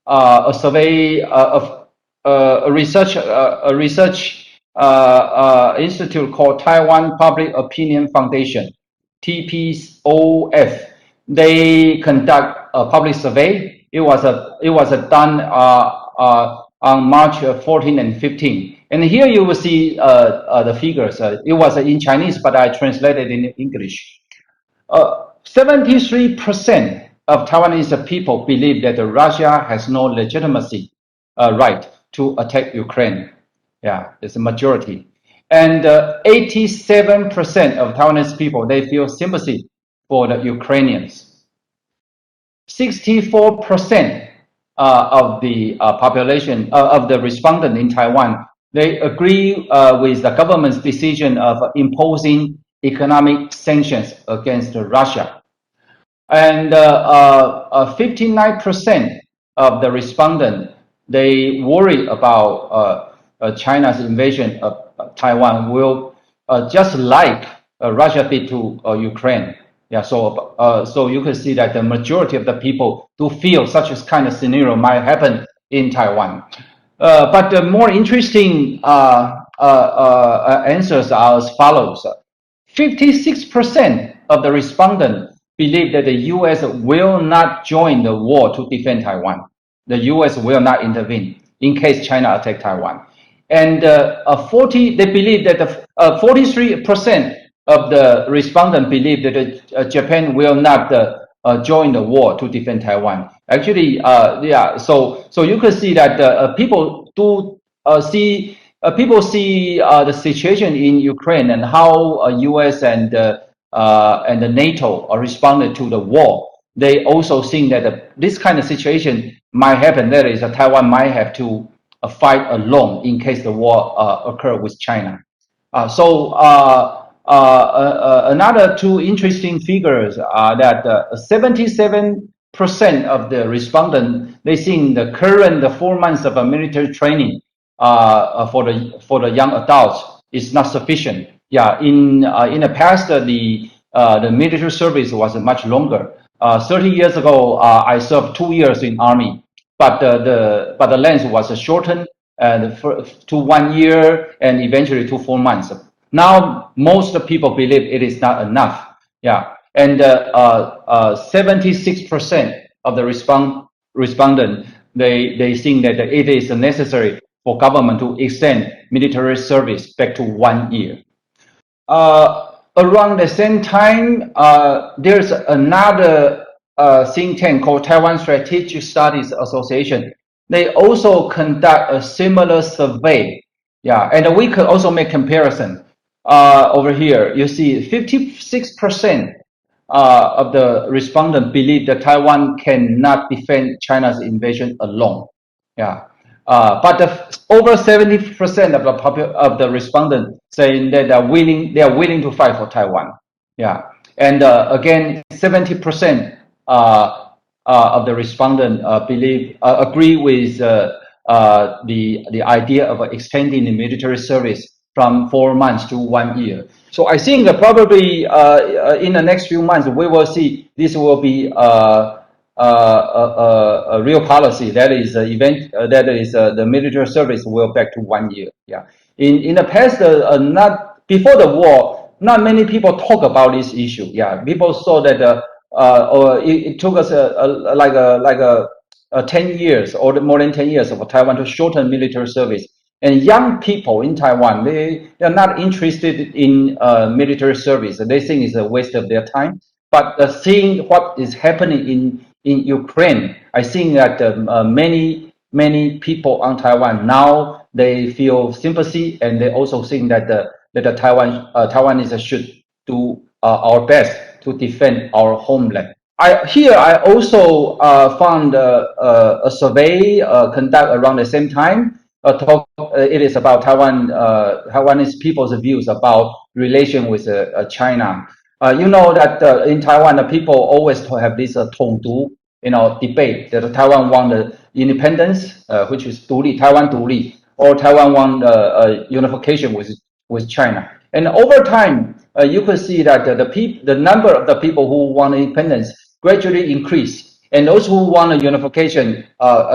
a survey of a research institute called Taiwan Public Opinion Foundation, TPOF. They conduct a public survey. It was done on March 14 and 15. And here you will see the figures. It was in Chinese, but I translated in English. 73% of Taiwanese people believe that Russia has no legitimacy right to attack Ukraine. Yeah, it's a majority. And 87% of Taiwanese people, they feel sympathy for the Ukrainians. 64% of the population, of the respondent in Taiwan, they agree with the government's decision of imposing economic sanctions against Russia. And 59% of the respondent, they worry about China's invasion of Taiwan will just like Russia did to Ukraine. Yeah, so you can see that the majority of the people do feel such a kind of scenario might happen in Taiwan. But the more interesting answers are as follows. 56% of the respondents believe that the U.S. will not join the war to defend Taiwan. The U.S. will not intervene in case China attack Taiwan. And they believe that 43% of the respondents believe that Japan will not join the war to defend Taiwan. Actually, yeah. So you can see that people do see. People see the situation in Ukraine and how U.S. and the NATO responded to the war. They also think that this kind of situation might happen. That is, Taiwan might have to fight alone in case the war occur with China. Another two interesting figures are that 77% of the respondents, they think the current 4 months of a military training for the young adults is not sufficient. Yeah, in the past, the military service was much longer. 30 years ago, I served 2 years in Army, but the length was shortened to 1 year and eventually to 4 months. Now, most people believe it is not enough. Yeah, and 76% of the respondent they think that it is necessary for government to extend military service back to 1 year. Around the same time, there's another think tank called Taiwan Strategic Studies Association. They also conduct a similar survey. Yeah, and we could also make comparison. Over here, you see 56% of the respondents believe that Taiwan cannot defend China's invasion alone. Yeah, but over 70% of the respondents saying that they are willing to fight for Taiwan. Yeah, and again, 70% of the respondents agree with the idea of extending the military service from 4 months to 1 year. So I think probably in the next few months we will see this will be a real policy. That is the military service will back to 1 year. Yeah. In the past, not before the war, not many people talk about this issue. Yeah. People saw that it took us like 10 years or more than 10 years for Taiwan to shorten military service. And young people in Taiwan, they are not interested in military service. They think it's a waste of their time. But seeing what is happening in Ukraine, I think that many people on Taiwan now they feel sympathy, and they also think that the Taiwanese should do our best to defend our homeland. I also found a survey conducted around the same time. It is about Taiwanese people's views about relation with China. You know that in Taiwan, the people always have this Tongdu, debate that Taiwan want the independence, which is 独立, Taiwan 独立, or Taiwan want unification with China. And over time, you could see that the number of the people who want independence gradually increase, and those who want a unification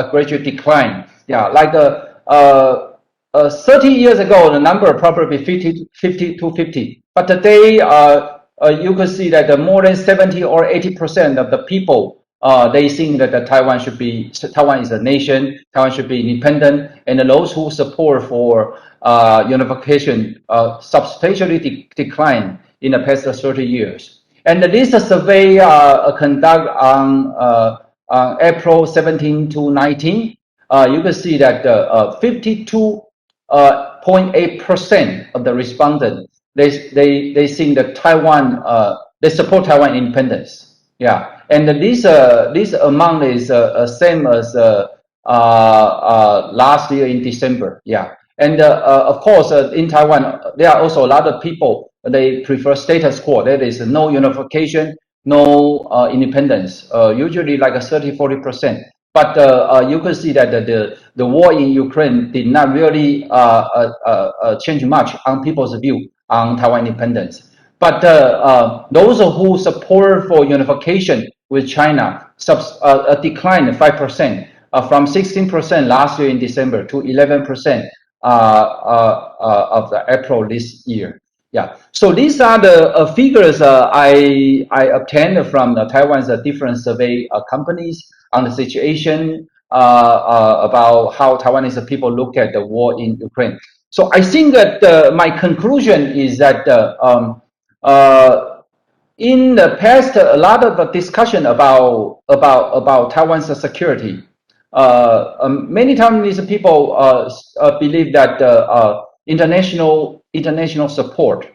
gradually decline. Yeah, like 30 years ago, the number probably 50 to 50. But today, you could see that more than 70 or 80% of the people, they think that Taiwan is a nation, Taiwan should be independent, and those who support for unification substantially declined in the past 30 years. And this survey conducted on April 17 to 19. You can see that 52 0.8% of the respondents, they think that Taiwan, they support Taiwan independence. Yeah, and this amount is same as last year in December. Yeah, and of course in Taiwan there are also a lot of people they prefer status quo. There is no unification, no independence. Usually like a 30-40%. But you can see that the war in Ukraine did not really change much on people's view on Taiwan independence. But those who support for unification with China declined 5% from 16% last year in December to 11% of the April this year. Yeah. So these are the figures I obtained from Taiwan's different survey companies on the situation about how Taiwanese people look at the war in Ukraine. So I think that my conclusion is that in the past, a lot of discussion about Taiwan's security. Many Taiwanese people believe that international support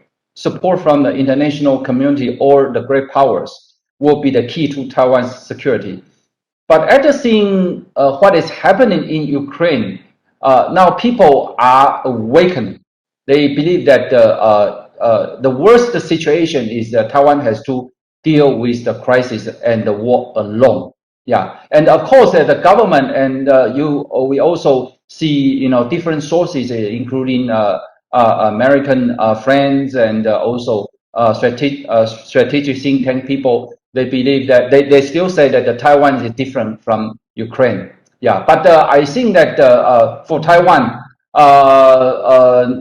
from the international community or the great powers will be the key to Taiwan's security. But after seeing what is happening in Ukraine, now people are awakening. They believe that the worst situation is that Taiwan has to deal with the crisis and the war alone. Yeah, and of course, the government and we also see different sources, including American friends and also strategic think tank people. They believe that they still say that the Taiwan is different from Ukraine. Yeah, but I think that for Taiwan,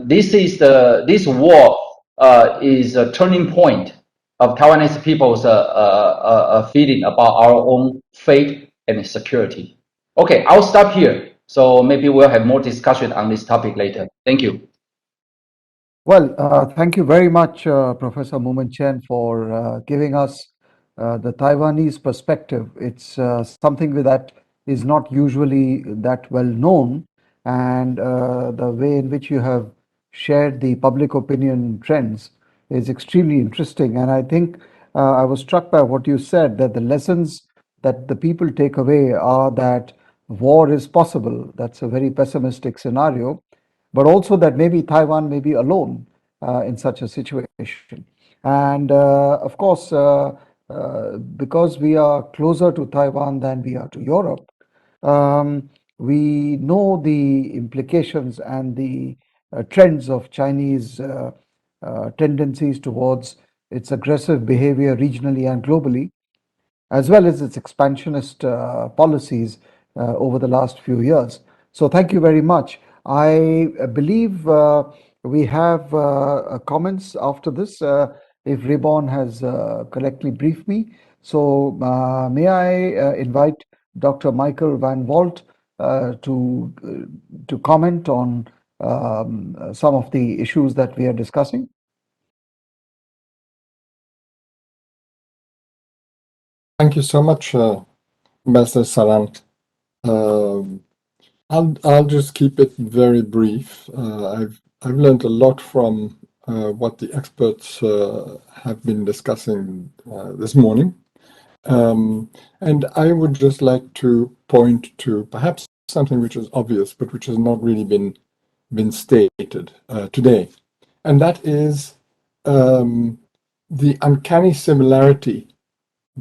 this war is a turning point of Taiwanese people's feeling about our own fate and security. Okay, I'll stop here. So maybe we'll have more discussion on this topic later. Thank you.
Well, thank you very much, Professor Mumin, for giving us the Taiwanese perspective. It's something that is not usually that well known, and the way in which you have shared the public opinion trends is extremely interesting. And I think I was struck by what you said, that the lessons that the people take away are that war is possible. That's a very pessimistic scenario, but also that maybe Taiwan may be alone in such a situation. And of course, because we are closer to Taiwan than we are to Europe, we know the implications and the trends of Chinese tendencies towards its aggressive behavior regionally and globally, as well as its expansionist policies over the last few years. So thank you very much. I believe we have comments after this, if Reborn has correctly briefed me. So may I invite Dr. Michael Van Walt to comment on some of the issues that we are discussing?
Thank you so much, Ambassador Saran. I'll just keep it very brief. I've learned a lot from what the experts have been discussing this morning. And I would just like to point to perhaps something which is obvious, but which has not really been stated today. And that is the uncanny similarity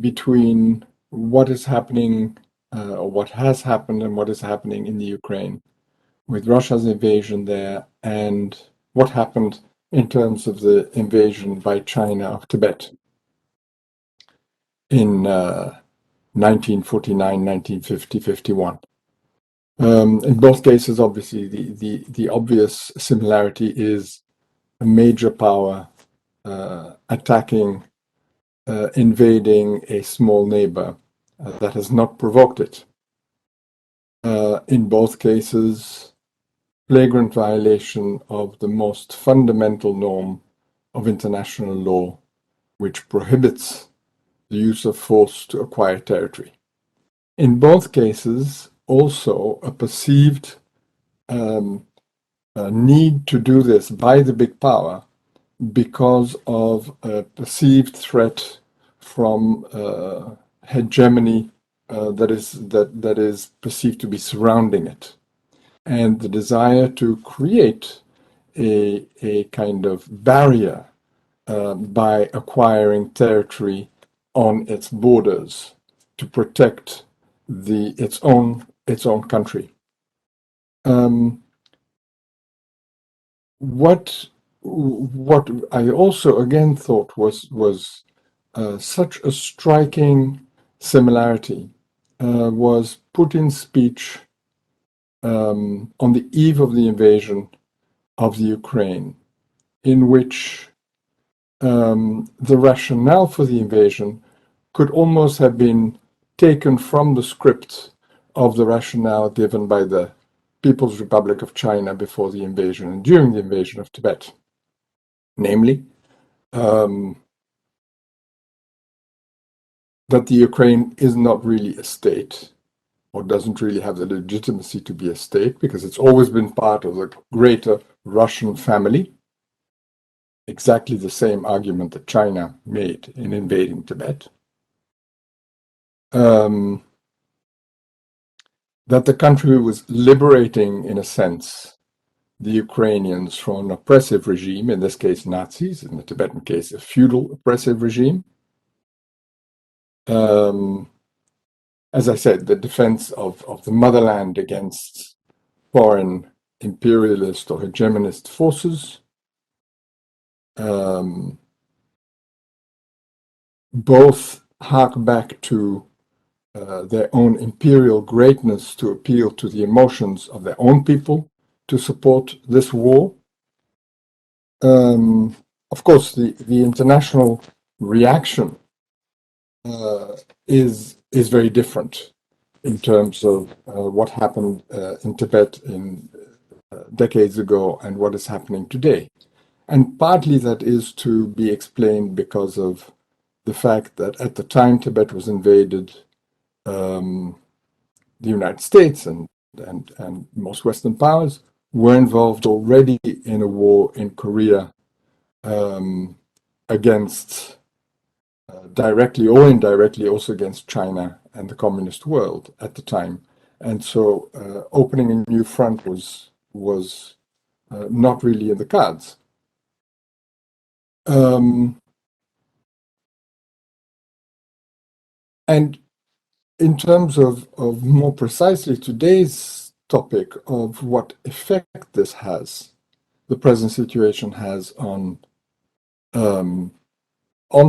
between what is happening or what has happened and what is happening in the Ukraine with Russia's invasion there and what happened in terms of the invasion by China of Tibet in 1949, 1950, 51. In both cases, obviously, the obvious similarity is a major power attacking, invading a small neighbor that has not provoked it. In both cases, flagrant violation of the most fundamental norm of international law, which prohibits the use of force to acquire territory. In both cases, also a perceived need to do this by the big power because of a perceived threat from hegemony that is perceived to be surrounding it, and the desire to create a kind of barrier by acquiring territory on its borders to protect its own country. What I also again thought was such a striking similarity was Putin's speech on the eve of the invasion of the Ukraine, in which the rationale for the invasion could almost have been taken from the script of the rationale given by the People's Republic of China before the invasion and during the invasion of Tibet. Namely, that the Ukraine is not really a state, or doesn't really have the legitimacy to be a state, because it's always been part of the greater Russian family. Exactly the same argument that China made in invading Tibet. That the country was liberating, in a sense, the Ukrainians from an oppressive regime, in this case Nazis, in the Tibetan case a feudal oppressive regime. As I said, the defense of the motherland against foreign imperialist or hegemonist forces. Both hark back to their own imperial greatness to appeal to the emotions of their own people to support this war. Of course, the international reaction is very different in terms of what happened in Tibet in decades ago and what is happening today. And partly that is to be explained because of the fact that at the time Tibet was invaded, the United States and most Western powers were involved already in a war in Korea against, directly or indirectly, also against China and the communist world at the time. And so opening a new front was not really in the cards. And in terms of more precisely today's topic of what effect this has, the present situation has on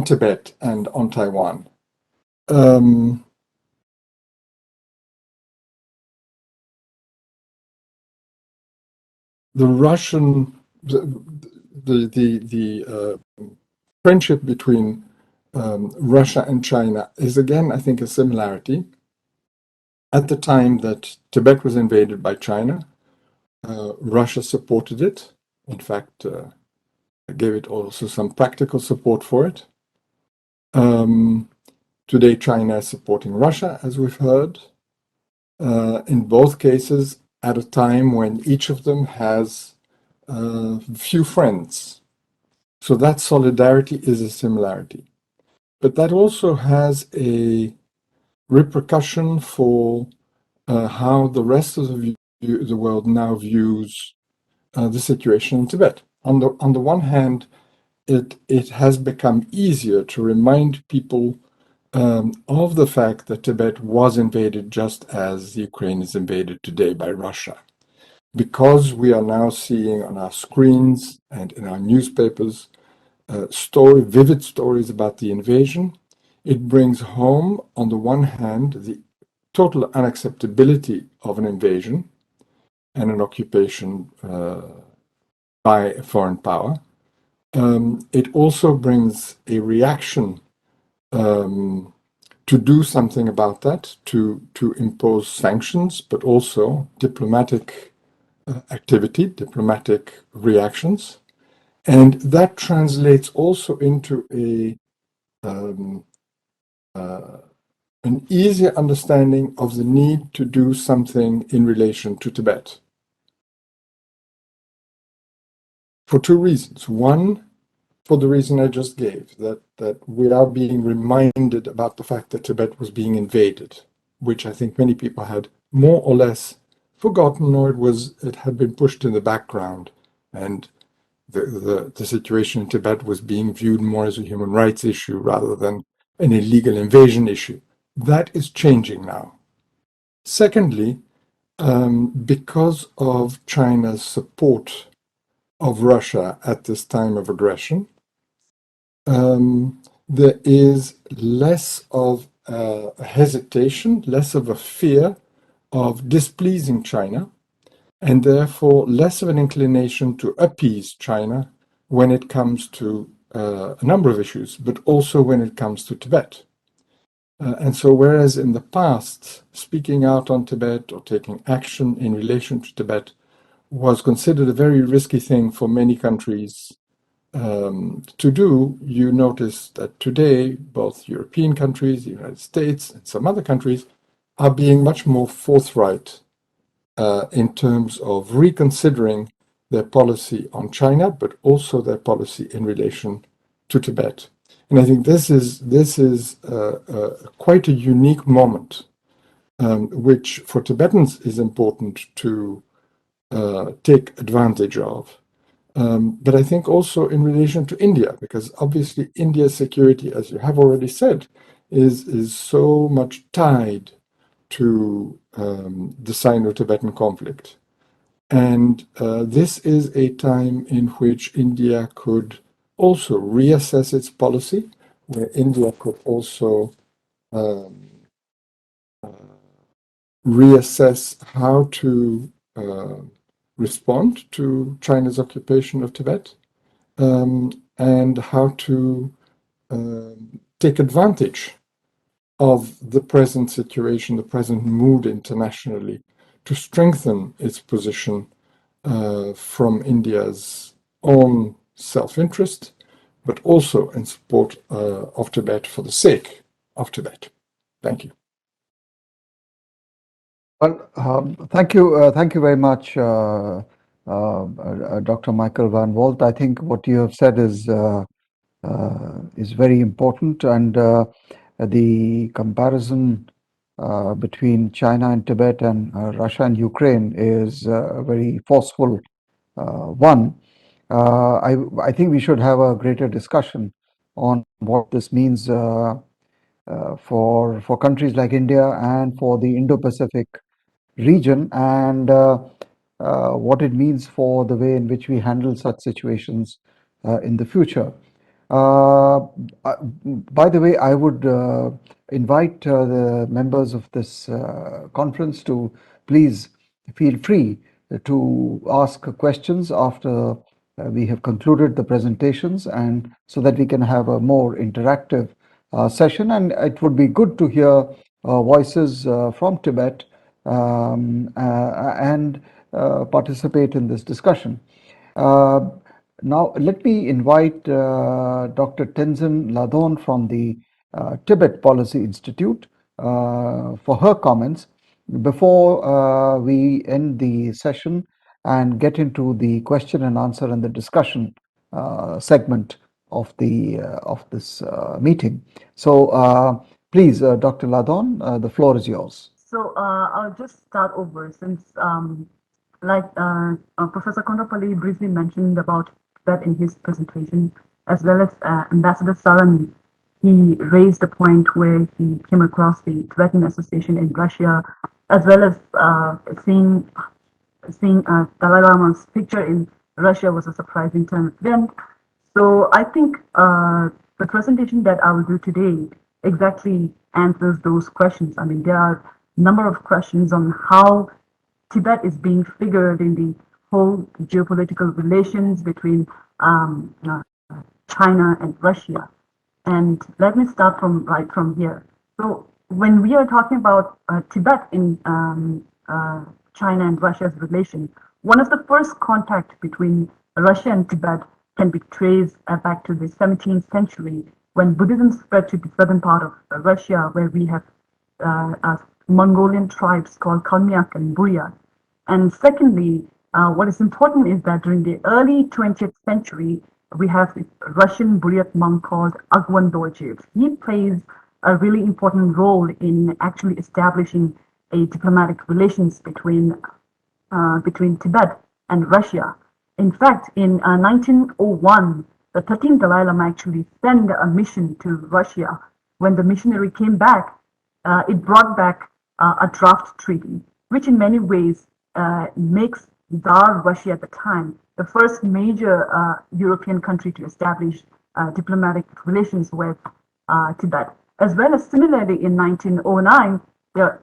Tibet and on Taiwan. The Russian, the friendship between Russia and China is again, I think, a similarity. At the time that Tibet was invaded by China, Russia supported it. In fact, gave it also some practical support for it. Today, China is supporting Russia, as we've heard. In both cases, at a time when each of them has few friends. So that solidarity is a similarity. But that also has a repercussion for how the rest of the world now views the situation in Tibet. On the one hand, it has become easier to remind people of the fact that Tibet was invaded just as the Ukraine is invaded today by Russia. Because we are now seeing on our screens and in our newspapers vivid stories about the invasion, it brings home, on the one hand, the total unacceptability of an invasion and an occupation by a foreign power. It also brings a reaction to do something about that, to impose sanctions, but also diplomatic activity, diplomatic reactions. And that translates also into an easier understanding of the need to do something in relation to Tibet. for two reasons. One, for the reason I just gave, that we are being reminded about the fact that Tibet was being invaded, which I think many people had more or less forgotten, or it had been pushed in the background, and the situation in Tibet was being viewed more as a human rights issue rather than an illegal invasion issue. That is changing now. Secondly, because of China's support of Russia at this time of aggression, there is less of a hesitation, less of a fear of displeasing China, and therefore less of an inclination to appease China when it comes to a number of issues, but also when it comes to Tibet. And so, whereas in the past, speaking out on Tibet or taking action in relation to Tibet was considered a very risky thing for many countries to do, you notice that today, both European countries, the United States, and some other countries are being much more forthright in terms of reconsidering their policy on China, but also their policy in relation to Tibet. And I think this is quite a unique moment, which for Tibetans is important to take advantage of. But I think also in relation to India, because obviously India's security, as you have already said, is so much tied to the Sino-Tibetan conflict. And this is a time in which India could also reassess its policy, where India could also reassess how to respond to China's occupation of Tibet, and how to take advantage of the present situation, the present mood internationally, to strengthen its position from India's own self-interest, but also in support of Tibet for the sake of Tibet. Thank you.
Well, thank you very much, Dr. Michael Van Walt. I think what you have said is very important, and the comparison between China and Tibet and Russia and Ukraine is a very forceful one. I think we should have a greater discussion on what this means for countries like India and for the Indo-Pacific region, and what it means for the way in which we handle such situations in the future. By the way, I would invite the members of this conference to please feel free to ask questions after we have concluded the presentations, and so that we can have a more interactive session. And it would be good to hear voices from Tibet and participate in this discussion. Now, let me invite Dr. Tenzin Ladon from the Tibet Policy Institute for her comments before we end the session and get into the question and answer and the discussion segment of this meeting. So please, Dr. Ladon, the floor is yours.
So I'll just start over since, like Professor Kondapalli briefly mentioned about that in his presentation, as well as Ambassador Saran, he raised a point where he came across the Tibetan Association in Russia, as well as seeing Dalai Lama's picture in Russia was a surprising turn of events. So I think the presentation that I will do today exactly answers those questions. I mean, there are a number of questions on how Tibet is being figured in the whole geopolitical relations between China and Russia. And let me start from here. So when we are talking about Tibet in China and Russia's relation, one of the first contact between Russia and Tibet can be traced back to the 17th century, when Buddhism spread to the southern part of Russia, where we have Mongolian tribes called Kalmyak and Buryak. And secondly, What is important is that during the early 20th century, we have a Russian Buryat monk called Agwan Dorjiev. He plays a really important role in actually establishing a diplomatic relations between Tibet and Russia. In fact, in 1901, the 13th Dalai Lama actually sent a mission to Russia. When the missionary came back, it brought back a draft treaty, which in many ways makes Tsar Russia at the time the first major European country to establish diplomatic relations with Tibet. As well as similarly in 1909, the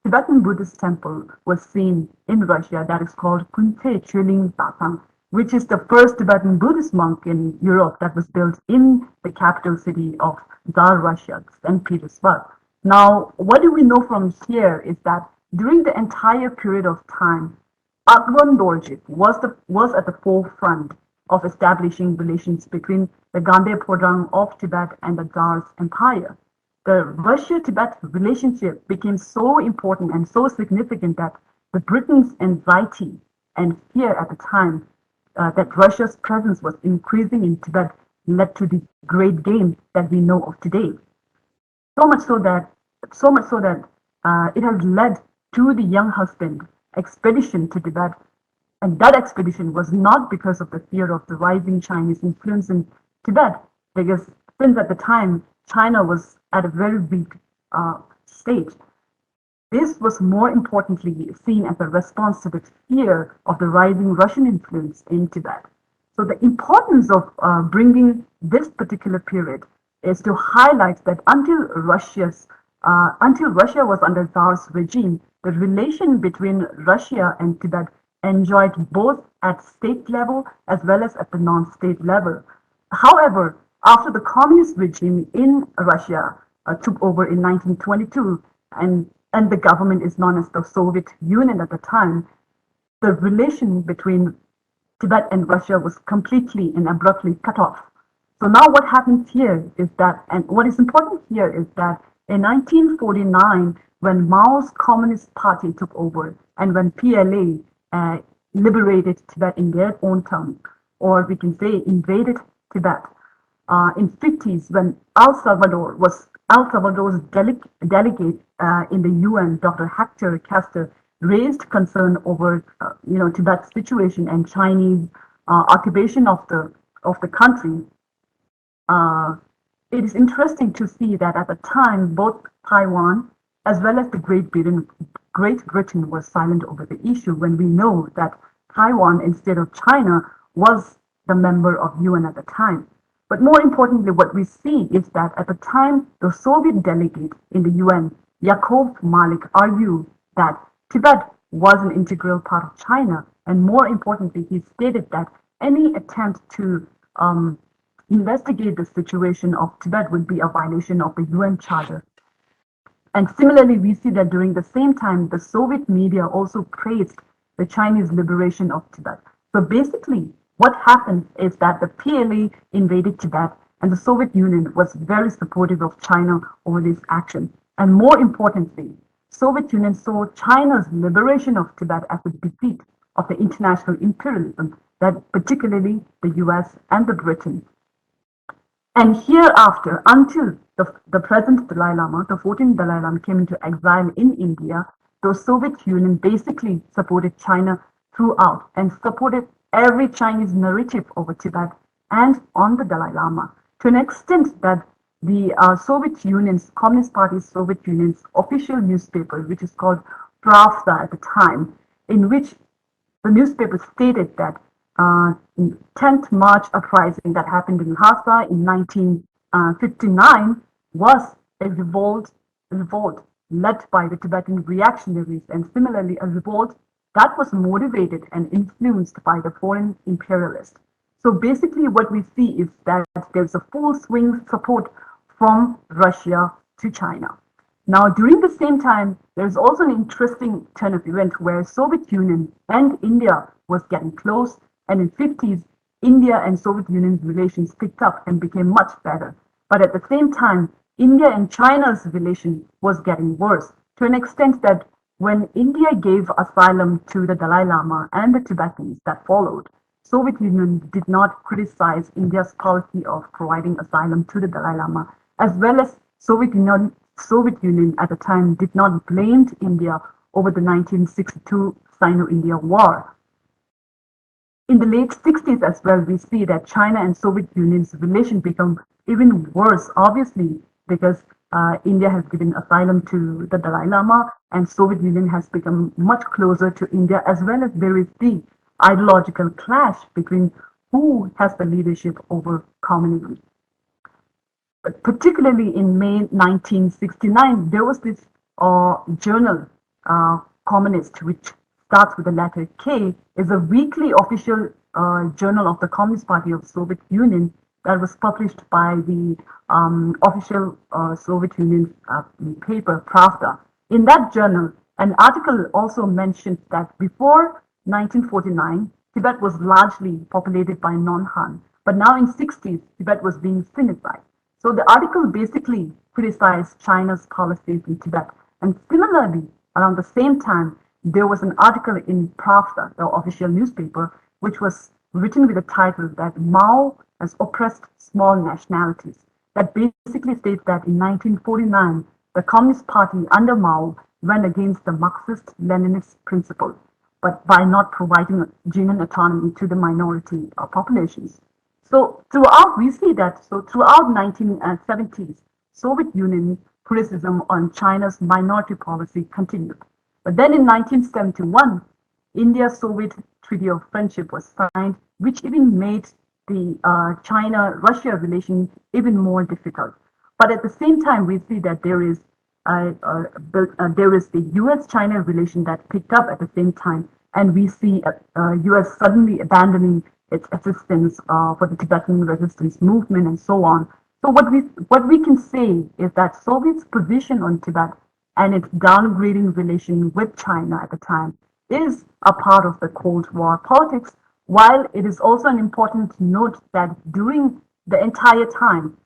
Tibetan Buddhist temple was seen in Russia that is called Kunte Chuling Tatang, which is the first Tibetan Buddhist monk in Europe that was built in the capital city of Tsar Russia, St. Petersburg. Now, what do we know from here is that during the entire period of time, Agwan Dorjiev was at the forefront of establishing relations between the Gande Podang of Tibet and the Tsar's empire. The Russia-Tibet relationship became so important and so significant that the Britain's anxiety and fear at the time that Russia's presence was increasing in Tibet led to the great game that we know of today. So much so that it has led to the young husband expedition to Tibet, and that expedition was not because of the fear of the rising Chinese influence in Tibet, because since at the time China was at a very weak state. This was more importantly seen as a response to the fear of the rising Russian influence in Tibet. So the importance of bringing this particular period is to highlight that until Russia was under Tsar's regime, the relation between Russia and Tibet enjoyed both at state level as well as at the non-state level. However, after the communist regime in Russia took over in 1922, and the government is known as the Soviet Union at the time, the relation between Tibet and Russia was completely and abruptly cut off. So now what happens here is that, and what is important here is that in 1949, when Mao's Communist Party took over and when PLA liberated Tibet in their own terms, or we can say invaded Tibet, in 50s when Al Salvador's delegate in the UN, Dr. Hector Castor, raised concern over Tibet's situation and Chinese occupation of the country. It is interesting to see that at the time both Taiwan as well as the Great Britain was silent over the issue, when we know that Taiwan, instead of China, was the member of UN at the time. But more importantly, what we see is that at the time, the Soviet delegate in the UN, Yakov Malik, argued that Tibet was an integral part of China. And more importantly, he stated that any attempt to investigate the situation of Tibet would be a violation of the UN Charter. And similarly, we see that during the same time, the Soviet media also praised the Chinese liberation of Tibet. So basically, what happened is that the PLA invaded Tibet and the Soviet Union was very supportive of China over this action. And more importantly, Soviet Union saw China's liberation of Tibet as a defeat of the international imperialism, that particularly the US and the Britain. And hereafter, until the present Dalai Lama, the 14th Dalai Lama, came into exile in India, the Soviet Union basically supported China throughout and supported every Chinese narrative over Tibet and on the Dalai Lama, to an extent that the Soviet Union's, Communist Party's Soviet Union's official newspaper, which is called Pravda at the time, in which the newspaper stated that 10th March uprising that happened in Lhasa in 1959 was a revolt led by the Tibetan reactionaries, and similarly a revolt that was motivated and influenced by the foreign imperialists. So basically what we see is that there's a full swing support from Russia to China. Now, during the same time, there's also an interesting turn of event where Soviet Union and India was getting close, and in 50s, India and Soviet Union's relations picked up and became much better. But at the same time, India and China's relation was getting worse, to an extent that When India gave asylum to the Dalai Lama and the Tibetans that followed, Soviet Union did not criticize India's policy of providing asylum to the Dalai Lama, as well as Soviet Union at the time did not blame India over the 1962 Sino-India War. In the late 60s as well, we see that China and Soviet Union's relation become even worse, obviously, because India has given asylum to the Dalai Lama and Soviet Union has become much closer to India, as well as there is the ideological clash between who has the leadership over communism. But particularly in May 1969, there was this journal, Communist, which starts with the letter K, is a weekly official journal of the Communist Party of Soviet Union that was published by the official Soviet Union paper, Pravda. In that journal, an article also mentioned that before 1949, Tibet was largely populated by non-Han, but now in 60s, Tibet was being Sinicized. So the article basically criticized China's policies in Tibet. And similarly, around the same time, there was an article in Pravda, the official newspaper, which was written with the title that Mao has oppressed small nationalities. That basically states that in 1949, the Communist Party under Mao went against the Marxist-Leninist principle, but by not providing genuine autonomy to the minority populations. So throughout, we see that, so throughout 1970s, Soviet Union criticism on China's minority policy continued. But then in 1971, India-Soviet Treaty of Friendship was signed, which even made the China-Russia relation even more difficult. But at the same time, we see that there is the U.S.-China relation that picked up at the same time, and we see U.S. suddenly abandoning its assistance for the Tibetan resistance movement and so on. So what we can say is that Soviet's position on Tibet and its downgrading relation with China at the time is a part of the Cold War politics, while it is also an important note that during the entire time,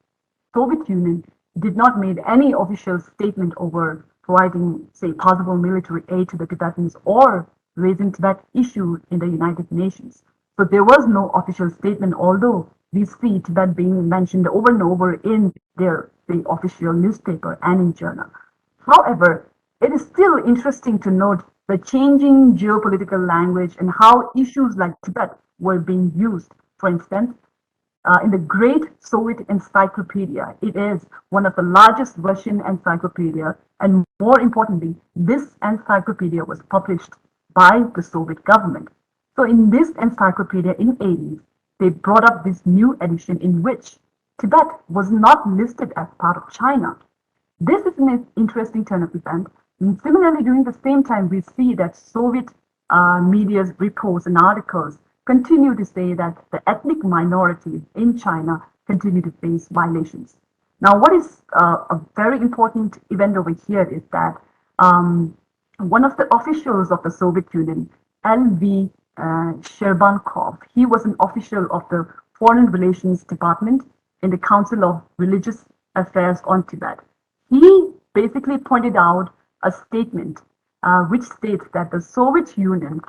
Soviet Union did not make any official statement over providing, say, possible military aid to the Tibetans or raising Tibet issue in the United Nations. So there was no official statement, although we see Tibet being mentioned over and over in their the official newspaper and in journal. However, it is still interesting to note the changing geopolitical language and how issues like Tibet were being used. For instance, in the Great Soviet Encyclopedia, it is one of the largest Russian encyclopedia, and more importantly, this encyclopedia was published by the Soviet government. So in this encyclopedia in 80s, they brought up this new edition in which Tibet was not listed as part of China. This is an interesting turn of event. And similarly, during the same time, we see that Soviet media's reports and articles continue to say that the ethnic minorities in China continue to face violations. Now, what is a very important event over here is that one of the officials of the Soviet Union, L.V. Sherbankov, he was an official of the Foreign Relations Department in the Council of Religious Affairs on Tibet. He basically pointed out a statement which states that the Soviet Union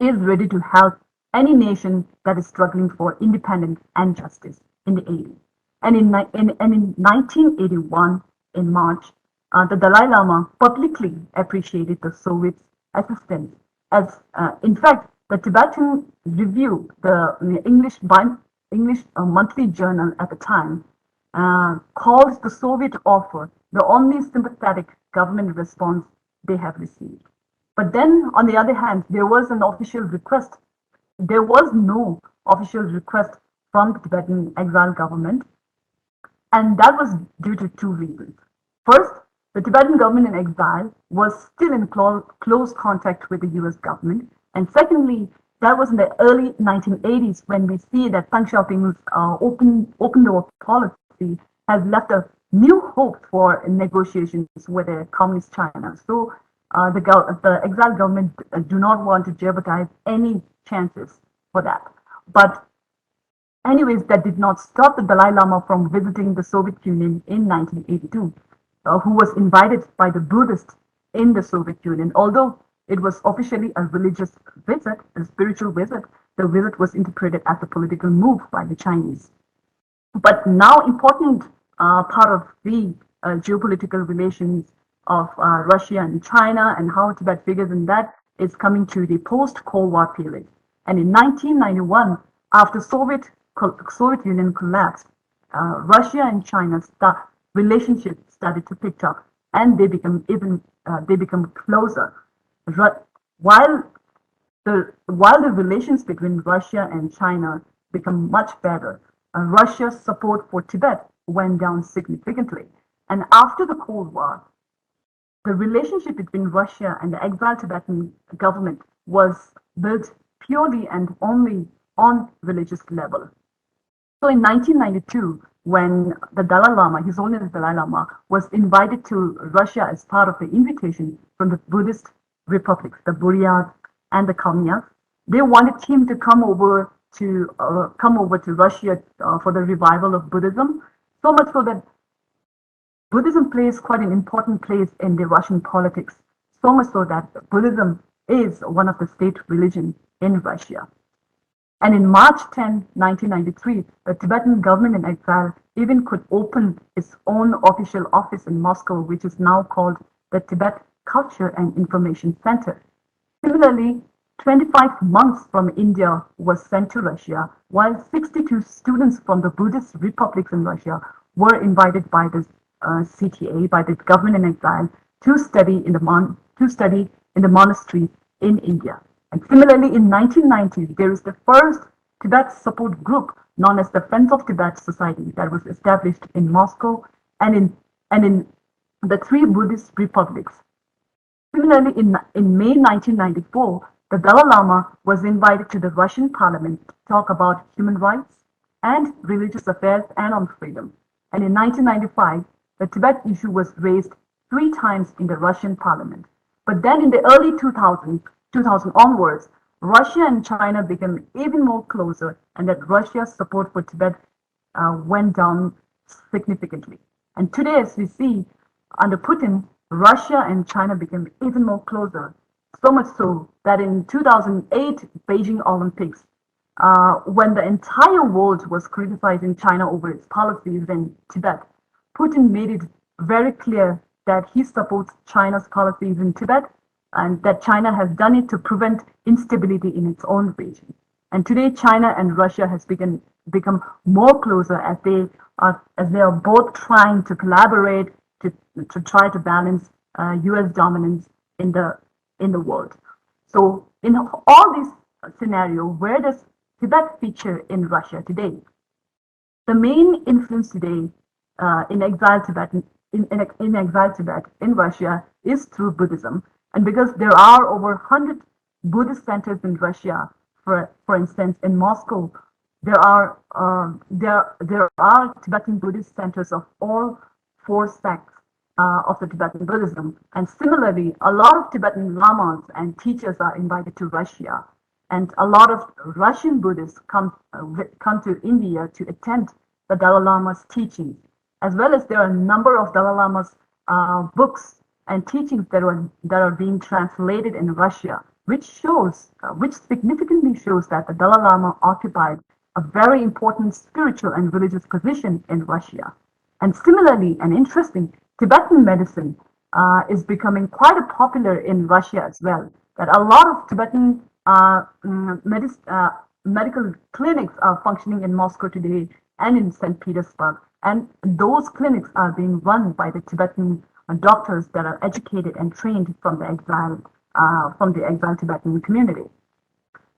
is ready to help any nation that is struggling for independence and justice in the 80s. And in 1981, in March, the Dalai Lama publicly appreciated the Soviets' assistance. As in fact, the Tibetan Review, the English monthly journal at the time, calls the Soviet offer the only sympathetic government response they have received. But then, on the other hand, there was an official request. There was no official request from the Tibetan exile government, and that was due to two reasons. First, the Tibetan government in exile was still in close contact with the US government, and secondly, that was in the early 1980s when we see that Deng Xiaoping's open door policy has left a new hope for negotiations with the communist China. So the exile government do not want to jeopardize any chances for that. But anyways, that did not stop the Dalai Lama from visiting the Soviet Union in 1982, who was invited by the Buddhist in the Soviet Union. Although it was officially a religious visit, a spiritual visit, the visit was interpreted as a political move by the Chinese. But now important part of the geopolitical relations of Russia and China and how Tibet figures in that is coming to the post-Cold War period. And in 1991, after Soviet Union collapsed, Russia and China's relationship started to pick up, and they become closer. While the relations between Russia and China become much better, Russia's support for Tibet went down significantly. And after the Cold War, the relationship between Russia and the exiled Tibetan government was built purely and only on religious level. So in 1992, when the Dalai Lama, His Holiness Dalai Lama, was invited to Russia as part of the invitation from the Buddhist republics, the Buryat and the Kalmyk, they wanted him to come over to Russia for the revival of Buddhism. So much so that Buddhism plays quite an important place in the Russian politics. So much so that Buddhism is one of the state religions in Russia. And in March 10, 1993, the Tibetan government in exile even could open its own official office in Moscow, which is now called the Tibet Culture and Information Center. Similarly, 25 monks from India was sent to Russia, while 62 students from the Buddhist republics in Russia were invited by the CTA, by the government in exile, to study in the monastery in India. And similarly, in 1990, there is the first Tibet support group known as the Friends of Tibet Society that was established in Moscow and in the three Buddhist republics. Similarly, in May 1994, the Dalai Lama was invited to the Russian parliament to talk about human rights and religious affairs and on freedom. And in 1995, the Tibet issue was raised 3 times in the Russian parliament. But then in the early 2000 onwards, Russia and China became even more closer, and that Russia's support for Tibet went down significantly. And today, as we see, under Putin, Russia and China became even more closer. So much so that in 2008 Beijing Olympics, when the entire world was criticizing China over its policies in Tibet, Putin made it very clear that he supports China's policies in Tibet and that China has done it to prevent instability in its own region. And today, China and Russia has become more closer as they are both trying to collaborate to try to balance U.S. dominance in the world. So, in all these scenarios, where does Tibet feature in Russia today? The main influence today in exile Tibet in Russia is through Buddhism, and because there are over 100 Buddhist centers in Russia, for instance, in Moscow, there are Tibetan Buddhist centers of all 4 sects of the Tibetan Buddhism, and similarly, a lot of Tibetan lamas and teachers are invited to Russia, and a lot of Russian Buddhists come to India to attend the Dalai Lama's teachings, as well as there are a number of Dalai Lama's books and teachings that are being translated in Russia, which significantly shows that the Dalai Lama occupied a very important spiritual and religious position in Russia. And similarly, and interesting, Tibetan medicine is becoming quite popular in Russia as well. That a lot of Tibetan medical clinics are functioning in Moscow today and in St. Petersburg. And those clinics are being run by the Tibetan doctors that are educated and trained from the exiled Tibetan community.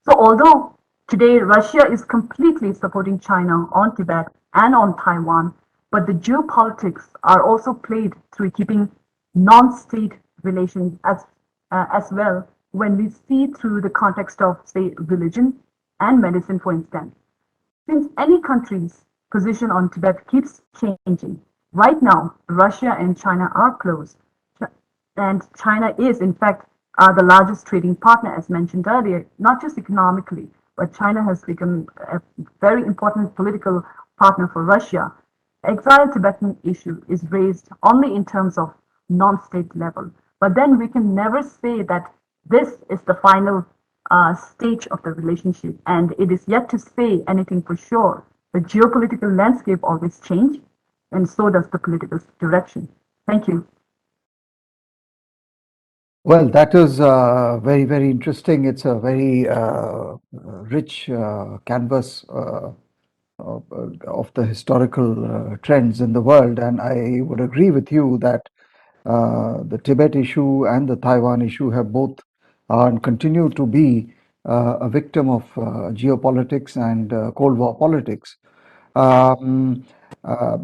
So although today Russia is completely supporting China on Tibet and on Taiwan, but the geopolitics are also played through keeping non-state relations as well when we see through the context of, say, religion and medicine, for instance. Since any country's position on Tibet keeps changing, right now Russia and China are close, and China is in fact the largest trading partner, as mentioned earlier, not just economically, but China has become a very important political partner for Russia. Exiled Tibetan issue is raised only in terms of non-state level. But then we can never say that this is the final stage of the relationship, and it is yet to say anything for sure. The geopolitical landscape always changes, and so does the political direction. Thank you.
Well, that is very, very interesting. It's a very rich canvas of the historical trends in the world. And I would agree with you that the Tibet issue and the Taiwan issue have both and continue to be a victim of geopolitics and Cold War politics. Um, uh,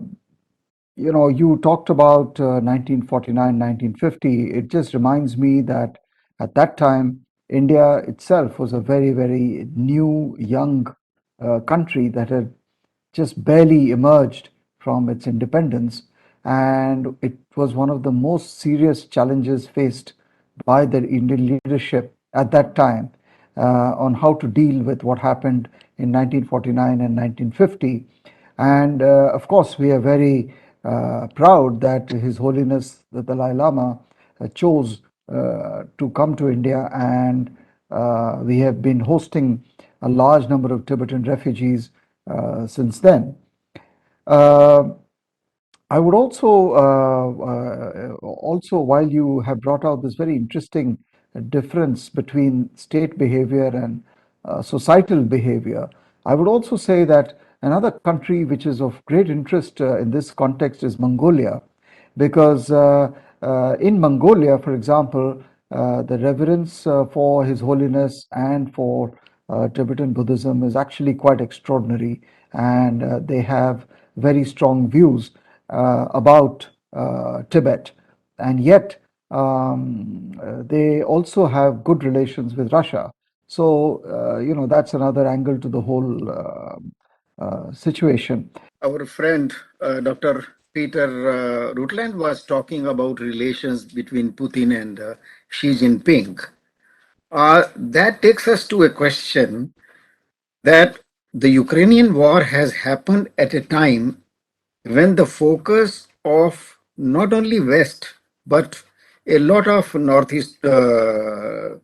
you talked about 1949, 1950. It just reminds me that at that time, India itself was a very, very new, young country that had just barely emerged from its independence. And it was one of the most serious challenges faced by the Indian leadership at that time on how to deal with what happened in 1949 and 1950. And of course, we are very proud that His Holiness the Dalai Lama chose to come to India, and we have been hosting a large number of Tibetan refugees since then. Uh, I would also, while you have brought out this very interesting difference between state behavior and societal behavior, I would also say that another country which is of great interest in this context is Mongolia, because in Mongolia, for example, the reverence for His Holiness and for Tibetan Buddhism is actually quite extraordinary, and they have very strong views about Tibet, and yet they also have good relations with Russia. So, that's another angle to the whole situation.
Our friend Dr. Peter Rutland was talking about relations between Putin and Xi Jinping. That takes us to a question that the Ukrainian war has happened at a time when the focus of not only West, but a lot of Northeast, the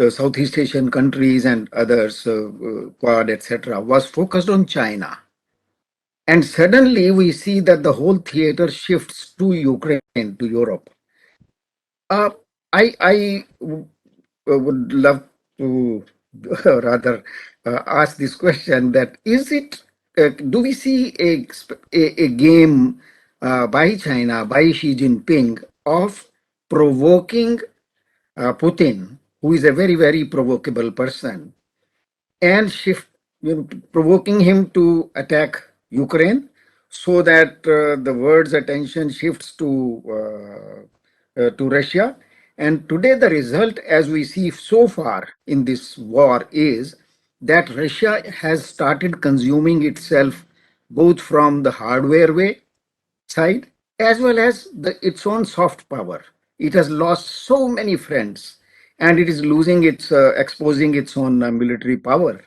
Southeast Asian countries and others, Quad, etc., was focused on China. And suddenly we see that the whole theater shifts to Ukraine, to Europe. I would love to rather ask this question: that is it? Do we see a game by China, by Xi Jinping, of provoking Putin, who is a very, very provocable person, and provoking him to attack Ukraine, so that the world's attention shifts to Russia? And today, the result, as we see so far in this war, is that Russia has started consuming itself both from the hardware side as well as its own soft power. It has lost so many friends, and it is losing exposing its own military power.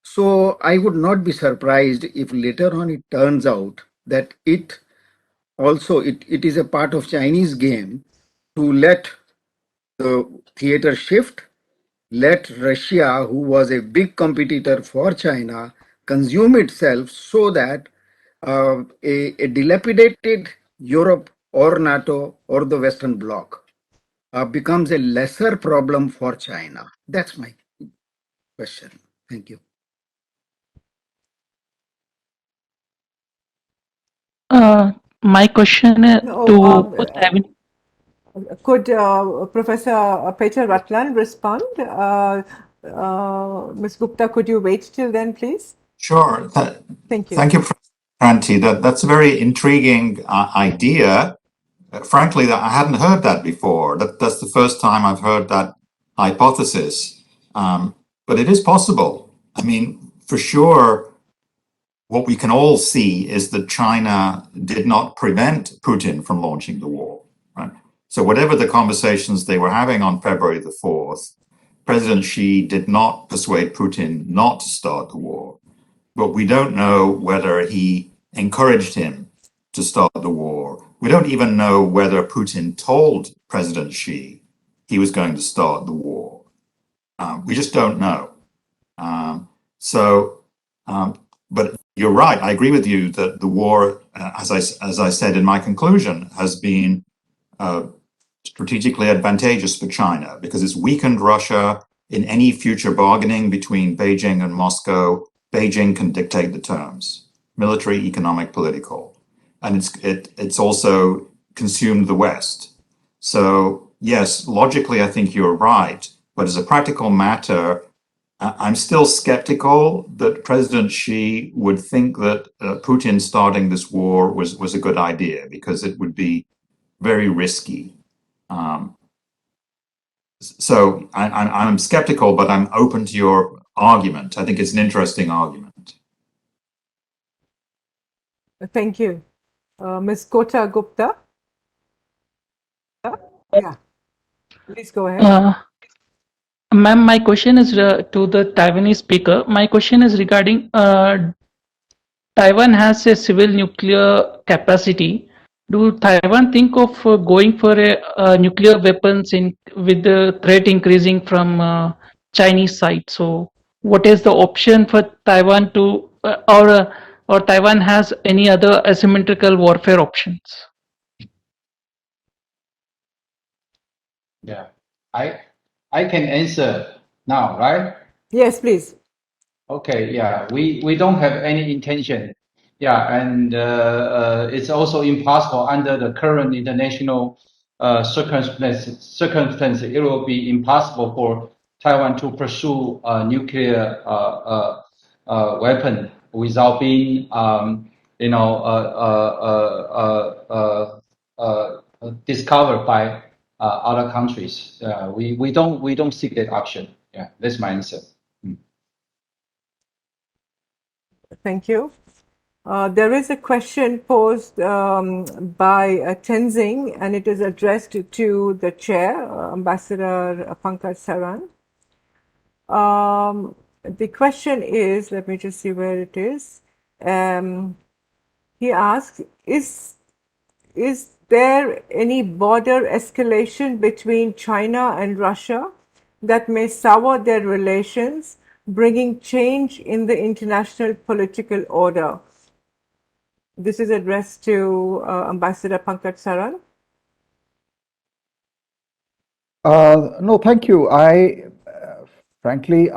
So I would not be surprised if later on it turns out that it is a part of Chinese game to let the theater shift, let Russia, who was a big competitor for China, consume itself, so that a dilapidated Europe or NATO or the Western Bloc becomes a lesser problem for China. That's my question. Thank you.
My question
No,
to both
could Professor Peter Rutland respond? Ms. Gupta, could you wait till then, please?
Sure.
Thank you.
Thank you, Franti. That's a very intriguing idea. Frankly, I hadn't heard that before. That's the first time I've heard that hypothesis. But it is possible. I mean, for sure, what we can all see is that China did not prevent Putin from launching the war, right? So whatever the conversations they were having on February the 4th, President Xi did not persuade Putin not to start the war. But we don't know whether he encouraged him to start the war. We don't even know whether Putin told President Xi he was going to start the war. We just don't know. But you're right. I agree with you that the war, as I said in my conclusion, has been strategically advantageous for China because it's weakened Russia. In any future bargaining between Beijing and Moscow, Beijing can dictate the terms: military, economic, political, and it's also consumed the West. So yes, logically, I think you're right, but as a practical matter, I'm still skeptical that President Xi would think that Putin starting this war was a good idea because it would be very risky. So I'm skeptical, but I'm open to your argument. I think it's an interesting argument.
Thank you. Ms. Kota Gupta? Yeah, please go ahead.
Ma'am, my question is to the Taiwanese speaker. My question is regarding Taiwan has a civil nuclear capacity. Do Taiwan think of going for a nuclear weapons with the threat increasing from Chinese side? So, what is the option for Taiwan to, or Taiwan has any other asymmetrical warfare options?
Yeah, I can answer now, right?
Yes, please.
Okay, yeah, we don't have any intention. Yeah, and it's also impossible under the current international circumstances. It will be impossible for Taiwan to pursue a nuclear weapon without being, discovered by other countries. We don't seek that option. Yeah, that's my answer.
Thank you. There is a question posed by Tenzing, and it is addressed to the chair, Ambassador Pankaj Saran. The question is, let me just see where it is. He asks, is there any border escalation between China and Russia that may sour their relations, bringing change in the international political order? This is addressed to Ambassador Pankaj Saran.
No, thank you. Frankly,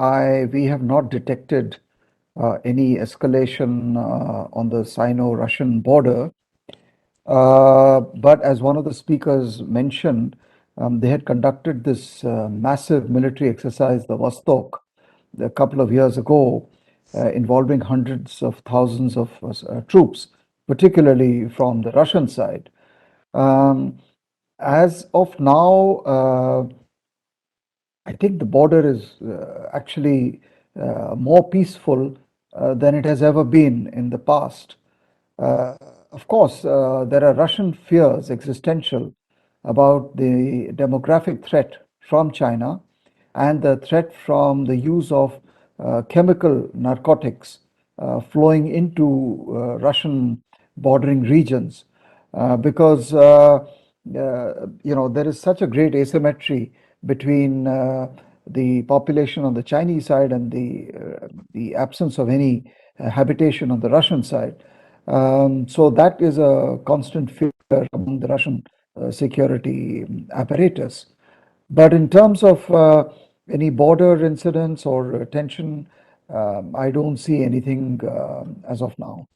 we have not detected any escalation on the Sino-Russian border. But as one of the speakers mentioned, they had conducted this massive military exercise, the Vostok, a couple of years ago, involving hundreds of thousands of troops, particularly from the Russian side. As of now, I think the border is actually more peaceful than it has ever been in the past. Of course, there are Russian fears, existential, about the demographic threat from China and the threat from the use of chemical narcotics flowing into Russian bordering regions. Because there is such a great asymmetry between the population on the Chinese side and the absence of any habitation on the Russian side. So that is a constant fear among the Russian security apparatus. But in terms of any border incidents or tension, I don't see anything as of now.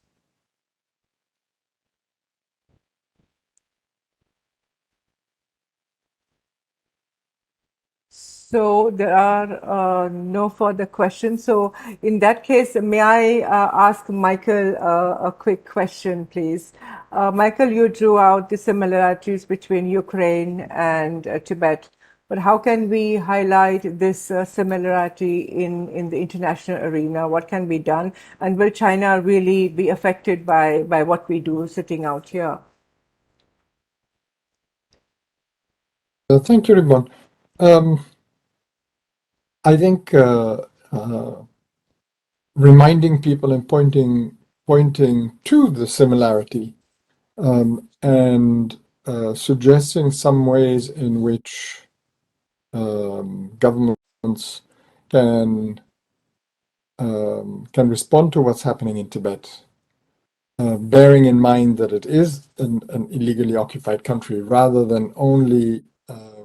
So there are no further questions. So in that case, may I ask Michael a quick question, please? Michael, you drew out the similarities between Ukraine and Tibet, but how can we highlight this similarity in the international arena? What can be done? And will China really be affected by what we do sitting out here?
Thank you, Rimon. I think reminding people and pointing to the similarity and suggesting some ways in which governments can respond to what's happening in Tibet, bearing in mind that it is an illegally occupied country, rather than only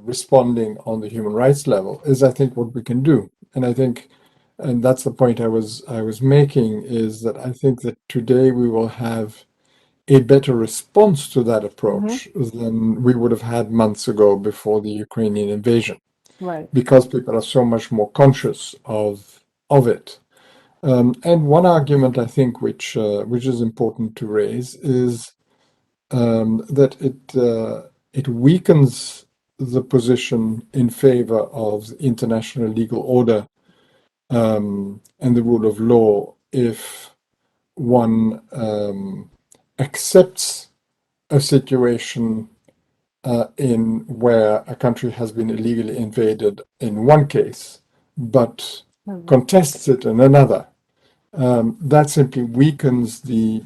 responding on the human rights level, is, I think, what we can do. And I think, and that's the point I was making, is that I think that today we will have a better response to that approach than we would have had months ago before the Ukrainian invasion,
Right.
because people are so much more conscious of it. And one argument I think which is important to raise is that it weakens the position in favor of the international legal order and the rule of law if one accepts a situation in where a country has been illegally invaded in one case, but contests it in another. That simply weakens the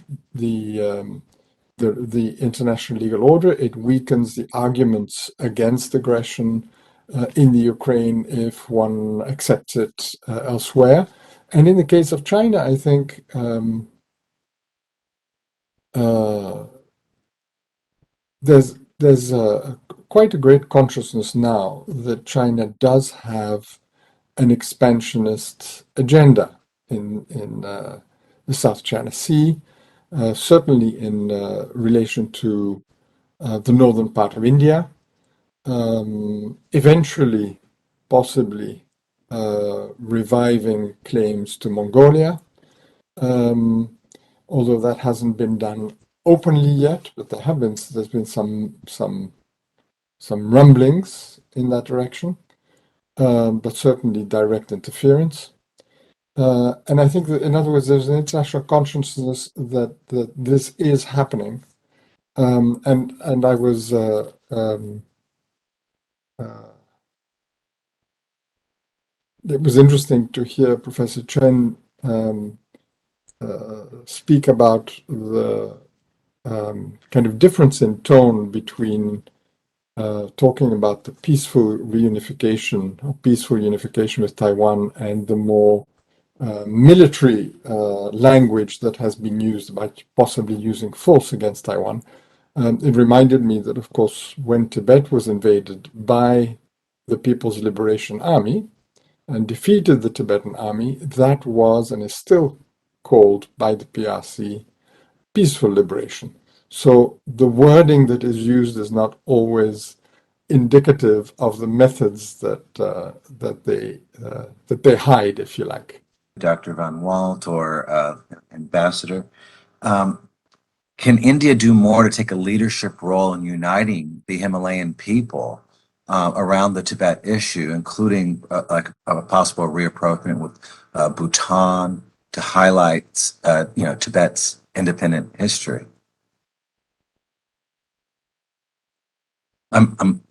international legal order. It weakens the arguments against aggression in the Ukraine if one accepts it elsewhere. And in the case of China, I think there's quite a great consciousness now that China does have an expansionist agenda in the South China Sea, certainly in relation to the northern part of India, eventually, possibly, reviving claims to Mongolia, although that hasn't been done openly yet, but there's been some rumblings in that direction, but certainly direct interference. And I think that, in other words, there's an international consciousness that this is happening. And I was it was interesting to hear Professor CHen speak about the kind of difference in tone between talking about the peaceful reunification or peaceful unification with Taiwan and the more military language that has been used about possibly using force against Taiwan. It reminded me that, of course, when Tibet was invaded by the People's Liberation Army and defeated the Tibetan army, that was and is still called by the PRC peaceful liberation. So the wording that is used is not always indicative of the methods that they hide, if you like.
Dr. Van Walt or Ambassador, can India do more to take a leadership role in uniting the Himalayan people around the Tibet issue, including like a possible reapproachment with Bhutan to highlight, Tibet's independent history? I'm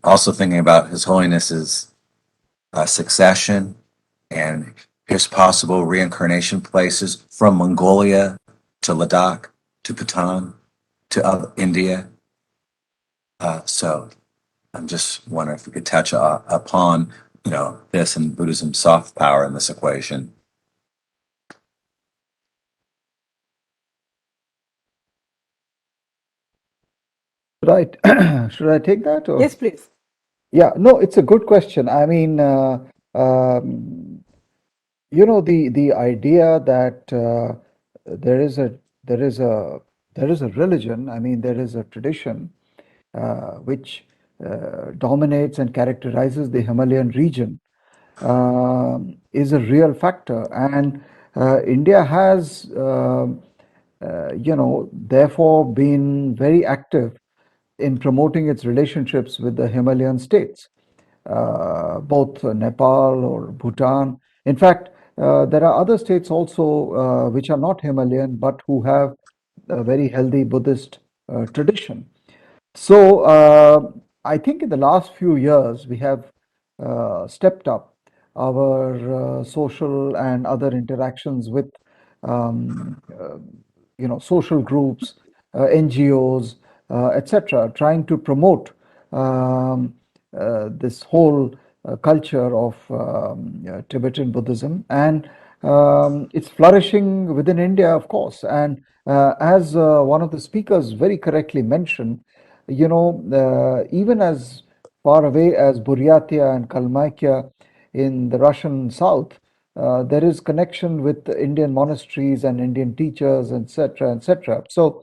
also thinking about His Holiness's succession and his possible reincarnation places from Mongolia to Ladakh to Bhutan to India. So I'm just wondering if we could touch upon, this and Buddhism's soft power in this equation.
Should I take that? Or?
Yes, please.
Yeah, no, it's a good question. I mean, the idea that there is a religion. I mean, there is a tradition which dominates and characterizes the Himalayan region is a real factor, and India has, therefore, been very active in promoting its relationships with the Himalayan states, both Nepal or Bhutan. In fact, there are other states also which are not Himalayan but who have a very healthy Buddhist tradition. So I think in the last few years we have stepped up our social and other interactions with social groups, NGOs, etc., trying to promote this whole culture of Tibetan Buddhism, and it's flourishing within India, of course. And as one of the speakers very correctly mentioned, even as far away as Buryatia and Kalmykia in the Russian south, there is connection with Indian monasteries and Indian teachers, etc., etc. So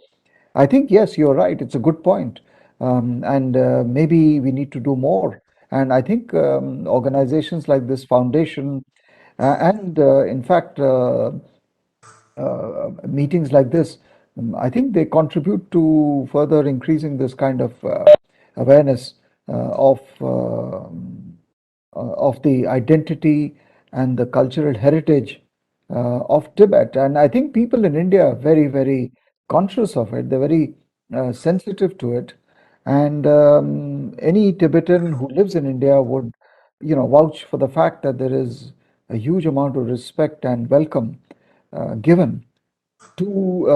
I think, yes, you're right. It's a good point. And maybe we need to do more. And I think organizations like this foundation and, in fact, meetings like this, I think they contribute to further increasing this kind of awareness of the identity and the cultural heritage of Tibet. And I think people in India are very, very conscious of it. They're very sensitive to it. And any Tibetan who lives in India would, vouch for the fact that there is a huge amount of respect and welcome given to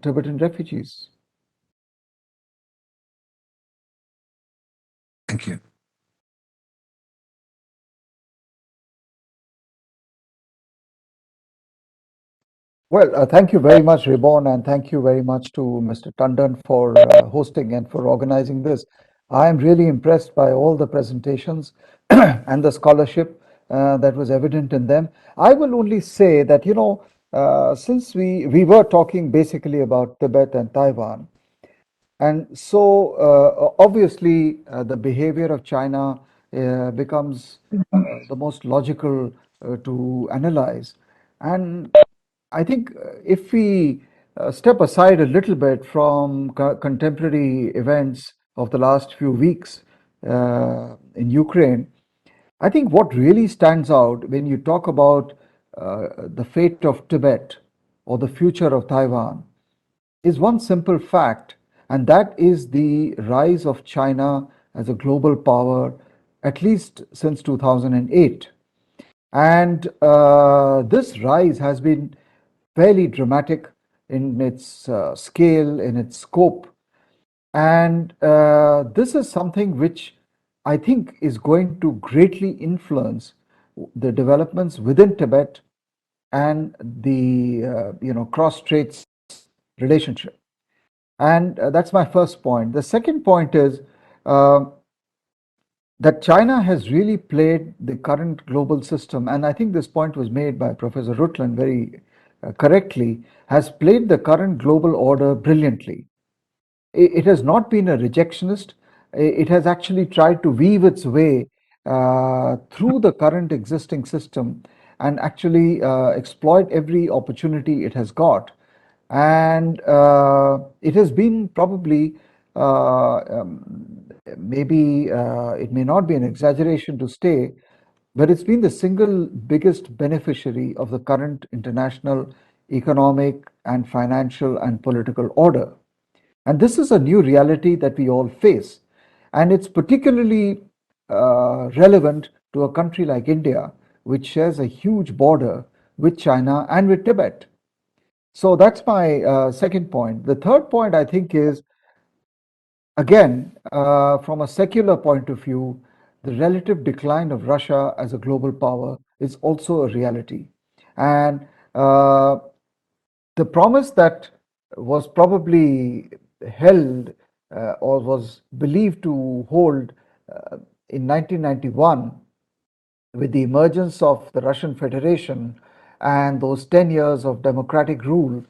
Tibetan refugees.
Thank you.
Well, thank you very much, Reborn, and thank you very much to Mr. Tandon for hosting and for organizing this. I am really impressed by all the presentations and the scholarship that was evident in them. I will only say that, since we were talking basically about Tibet and Taiwan, and so obviously the behavior of China becomes the most logical to analyze. And I think if we step aside a little bit from contemporary events of the last few weeks in Ukraine, I think what really stands out when you talk about the fate of Tibet or the future of Taiwan is one simple fact, and that is the rise of China as a global power, at least since 2008. And this rise has been fairly dramatic in its scale, in its scope. And this is something which I think is going to greatly influence the developments within Tibet and the cross-strait relationship. And that's my first point. The second point is uh, that China has really played the current global system, and I think this point was made by Professor Rutland very correctly, has played the current global order brilliantly. It has not been a rejectionist. It has actually tried to weave its way through the current existing system and actually exploit every opportunity it has got. And it has been probably, maybe it may not be an exaggeration to say, but it's been the single biggest beneficiary of the current international economic and financial and political order. And this is a new reality that we all face. And it's particularly relevant to a country like India, which shares a huge border with China and with Tibet. So that's my second point. The third point, I think, is again, from a secular point of view, the relative decline of Russia as a global power is also a reality. And the promise that was probably held or was believed to hold in 1991 with the emergence of the Russian Federation and those 10 years of democratic rule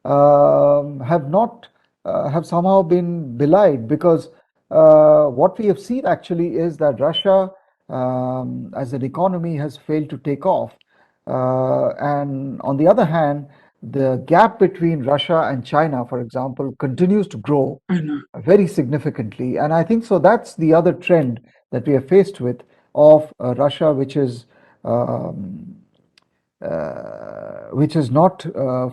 have not have somehow been belied, because what we have seen actually is that Russia as an economy has failed to take off. And on the other hand, the gap between Russia and China, for example, continues to grow very significantly. And I think so that's the other trend that we are faced with of Russia, which has not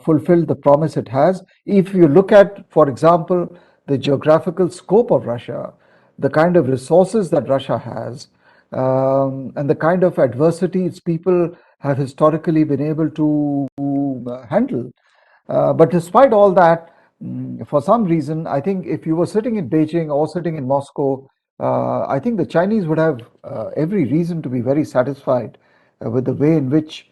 fulfilled the promise it has. If you look at, for example, the geographical scope of Russia, the kind of resources that Russia has, and the kind of adversity its people have historically been able to handle, But despite all that, for some reason, I think if you were sitting in Beijing or sitting in Moscow, I think the Chinese would have every reason to be very satisfied with the way in which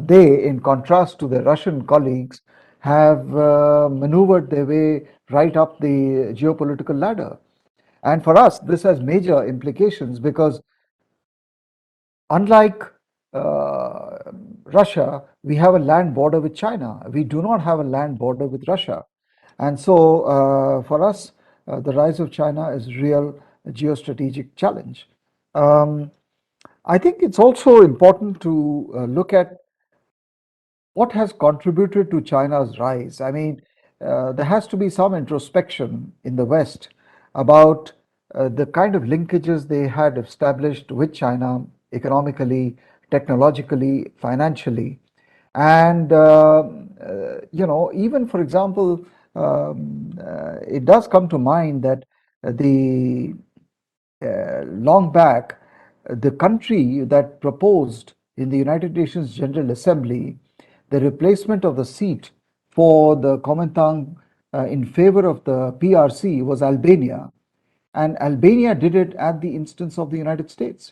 they, in contrast to their Russian colleagues, have maneuvered their way right up the geopolitical ladder. And for us, this has major implications because unlike uh, Russia, we have a land border with China. We do not have a land border with Russia. And so for us, the rise of China is a real geostrategic challenge. Um, I think it's also important to look at what has contributed to China's rise. I mean, there has to be some introspection in the West about the kind of linkages they had established with China economically, technologically, financially. And, even for example, it does come to mind that the long back, the country that proposed in the United Nations General Assembly the replacement of the seat for the Kuomintang in favor of the PRC was Albania. And Albania did it at the instance of the United States.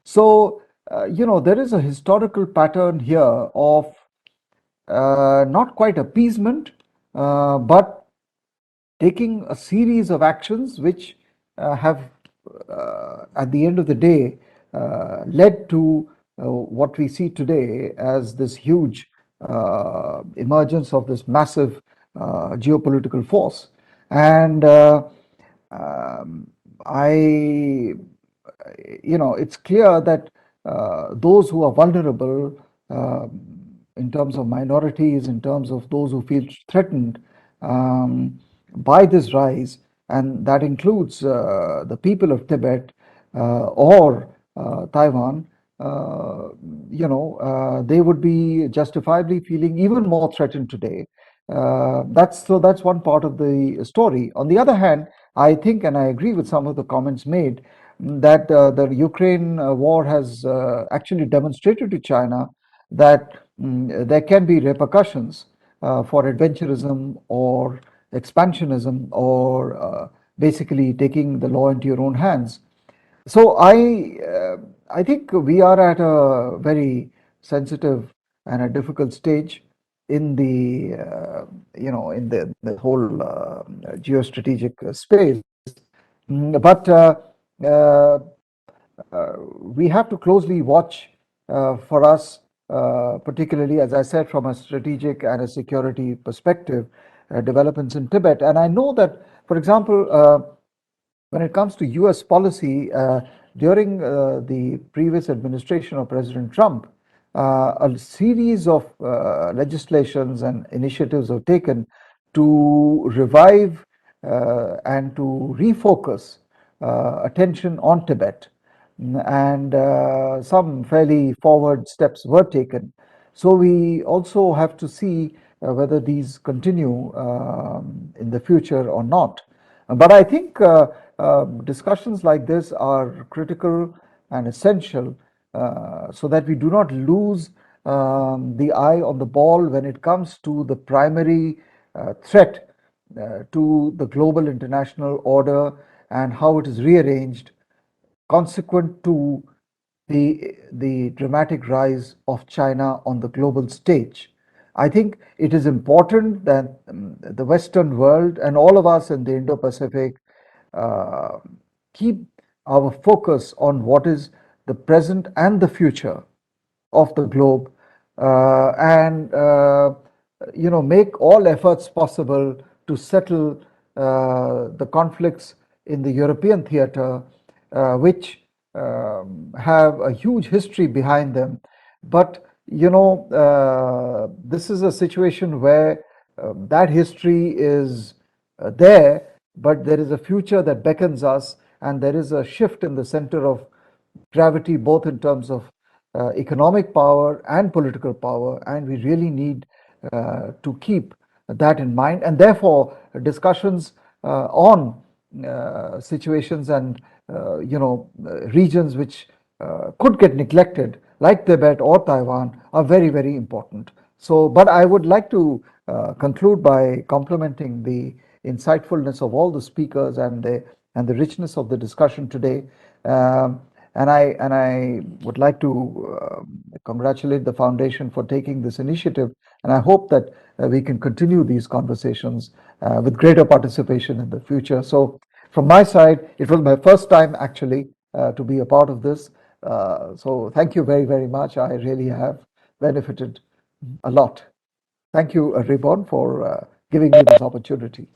So, there is a historical pattern here of not quite appeasement, but taking a series of actions which have, at the end of the day, led to what we see today as this huge emergence of this massive geopolitical force. And I, it's clear that those who are vulnerable in terms of minorities, in terms of those who feel threatened by this rise, and that includes the people of Tibet or Taiwan, they would be justifiably feeling even more threatened today. That's one part of the story. On the other hand, I think, and I agree with some of the comments made, that the Ukraine war has actually demonstrated to China that there can be repercussions for adventurism or expansionism or basically taking the law into your own hands. So I think we are at a very sensitive and a difficult stage in the the whole geostrategic space. But uh, we have to closely watch for us, particularly, as I said, from a strategic and a security perspective, developments in Tibet. And I know that, for example, when it comes to US policy, during the previous administration of President Trump, a series of legislations and initiatives were taken to revive and to refocus attention on Tibet. And some fairly forward steps were taken. So we also have to see whether these continue in the future or not. But I think discussions like this are critical and essential so that we do not lose the eye on the ball when it comes to the primary threat to the global international order and how it is rearranged consequent to the dramatic rise of China on the global stage. I think it is important that the Western world and all of us in the Indo-Pacific uh, keep our focus on what is the present and the future of the globe, and make all efforts possible to settle the conflicts in the European theater, which have a huge history behind them. But this is a situation where that history is there, but there is a future that beckons us, and there is a shift in the center of gravity, both in terms of economic power and political power, and we really need to keep that in mind. And therefore, discussions on situations and regions which could get neglected, like Tibet or Taiwan, are very, very important. So, but I would like to conclude by complimenting the insightfulness of all the speakers and the richness of the discussion today. And I would like to congratulate the foundation for taking this initiative, and I hope that we can continue these conversations with greater participation in the future. So from my side, it was my first time actually to be a part of this. So thank you very, very much. I really have benefited a lot. Thank you, Ribbon, for giving me this opportunity.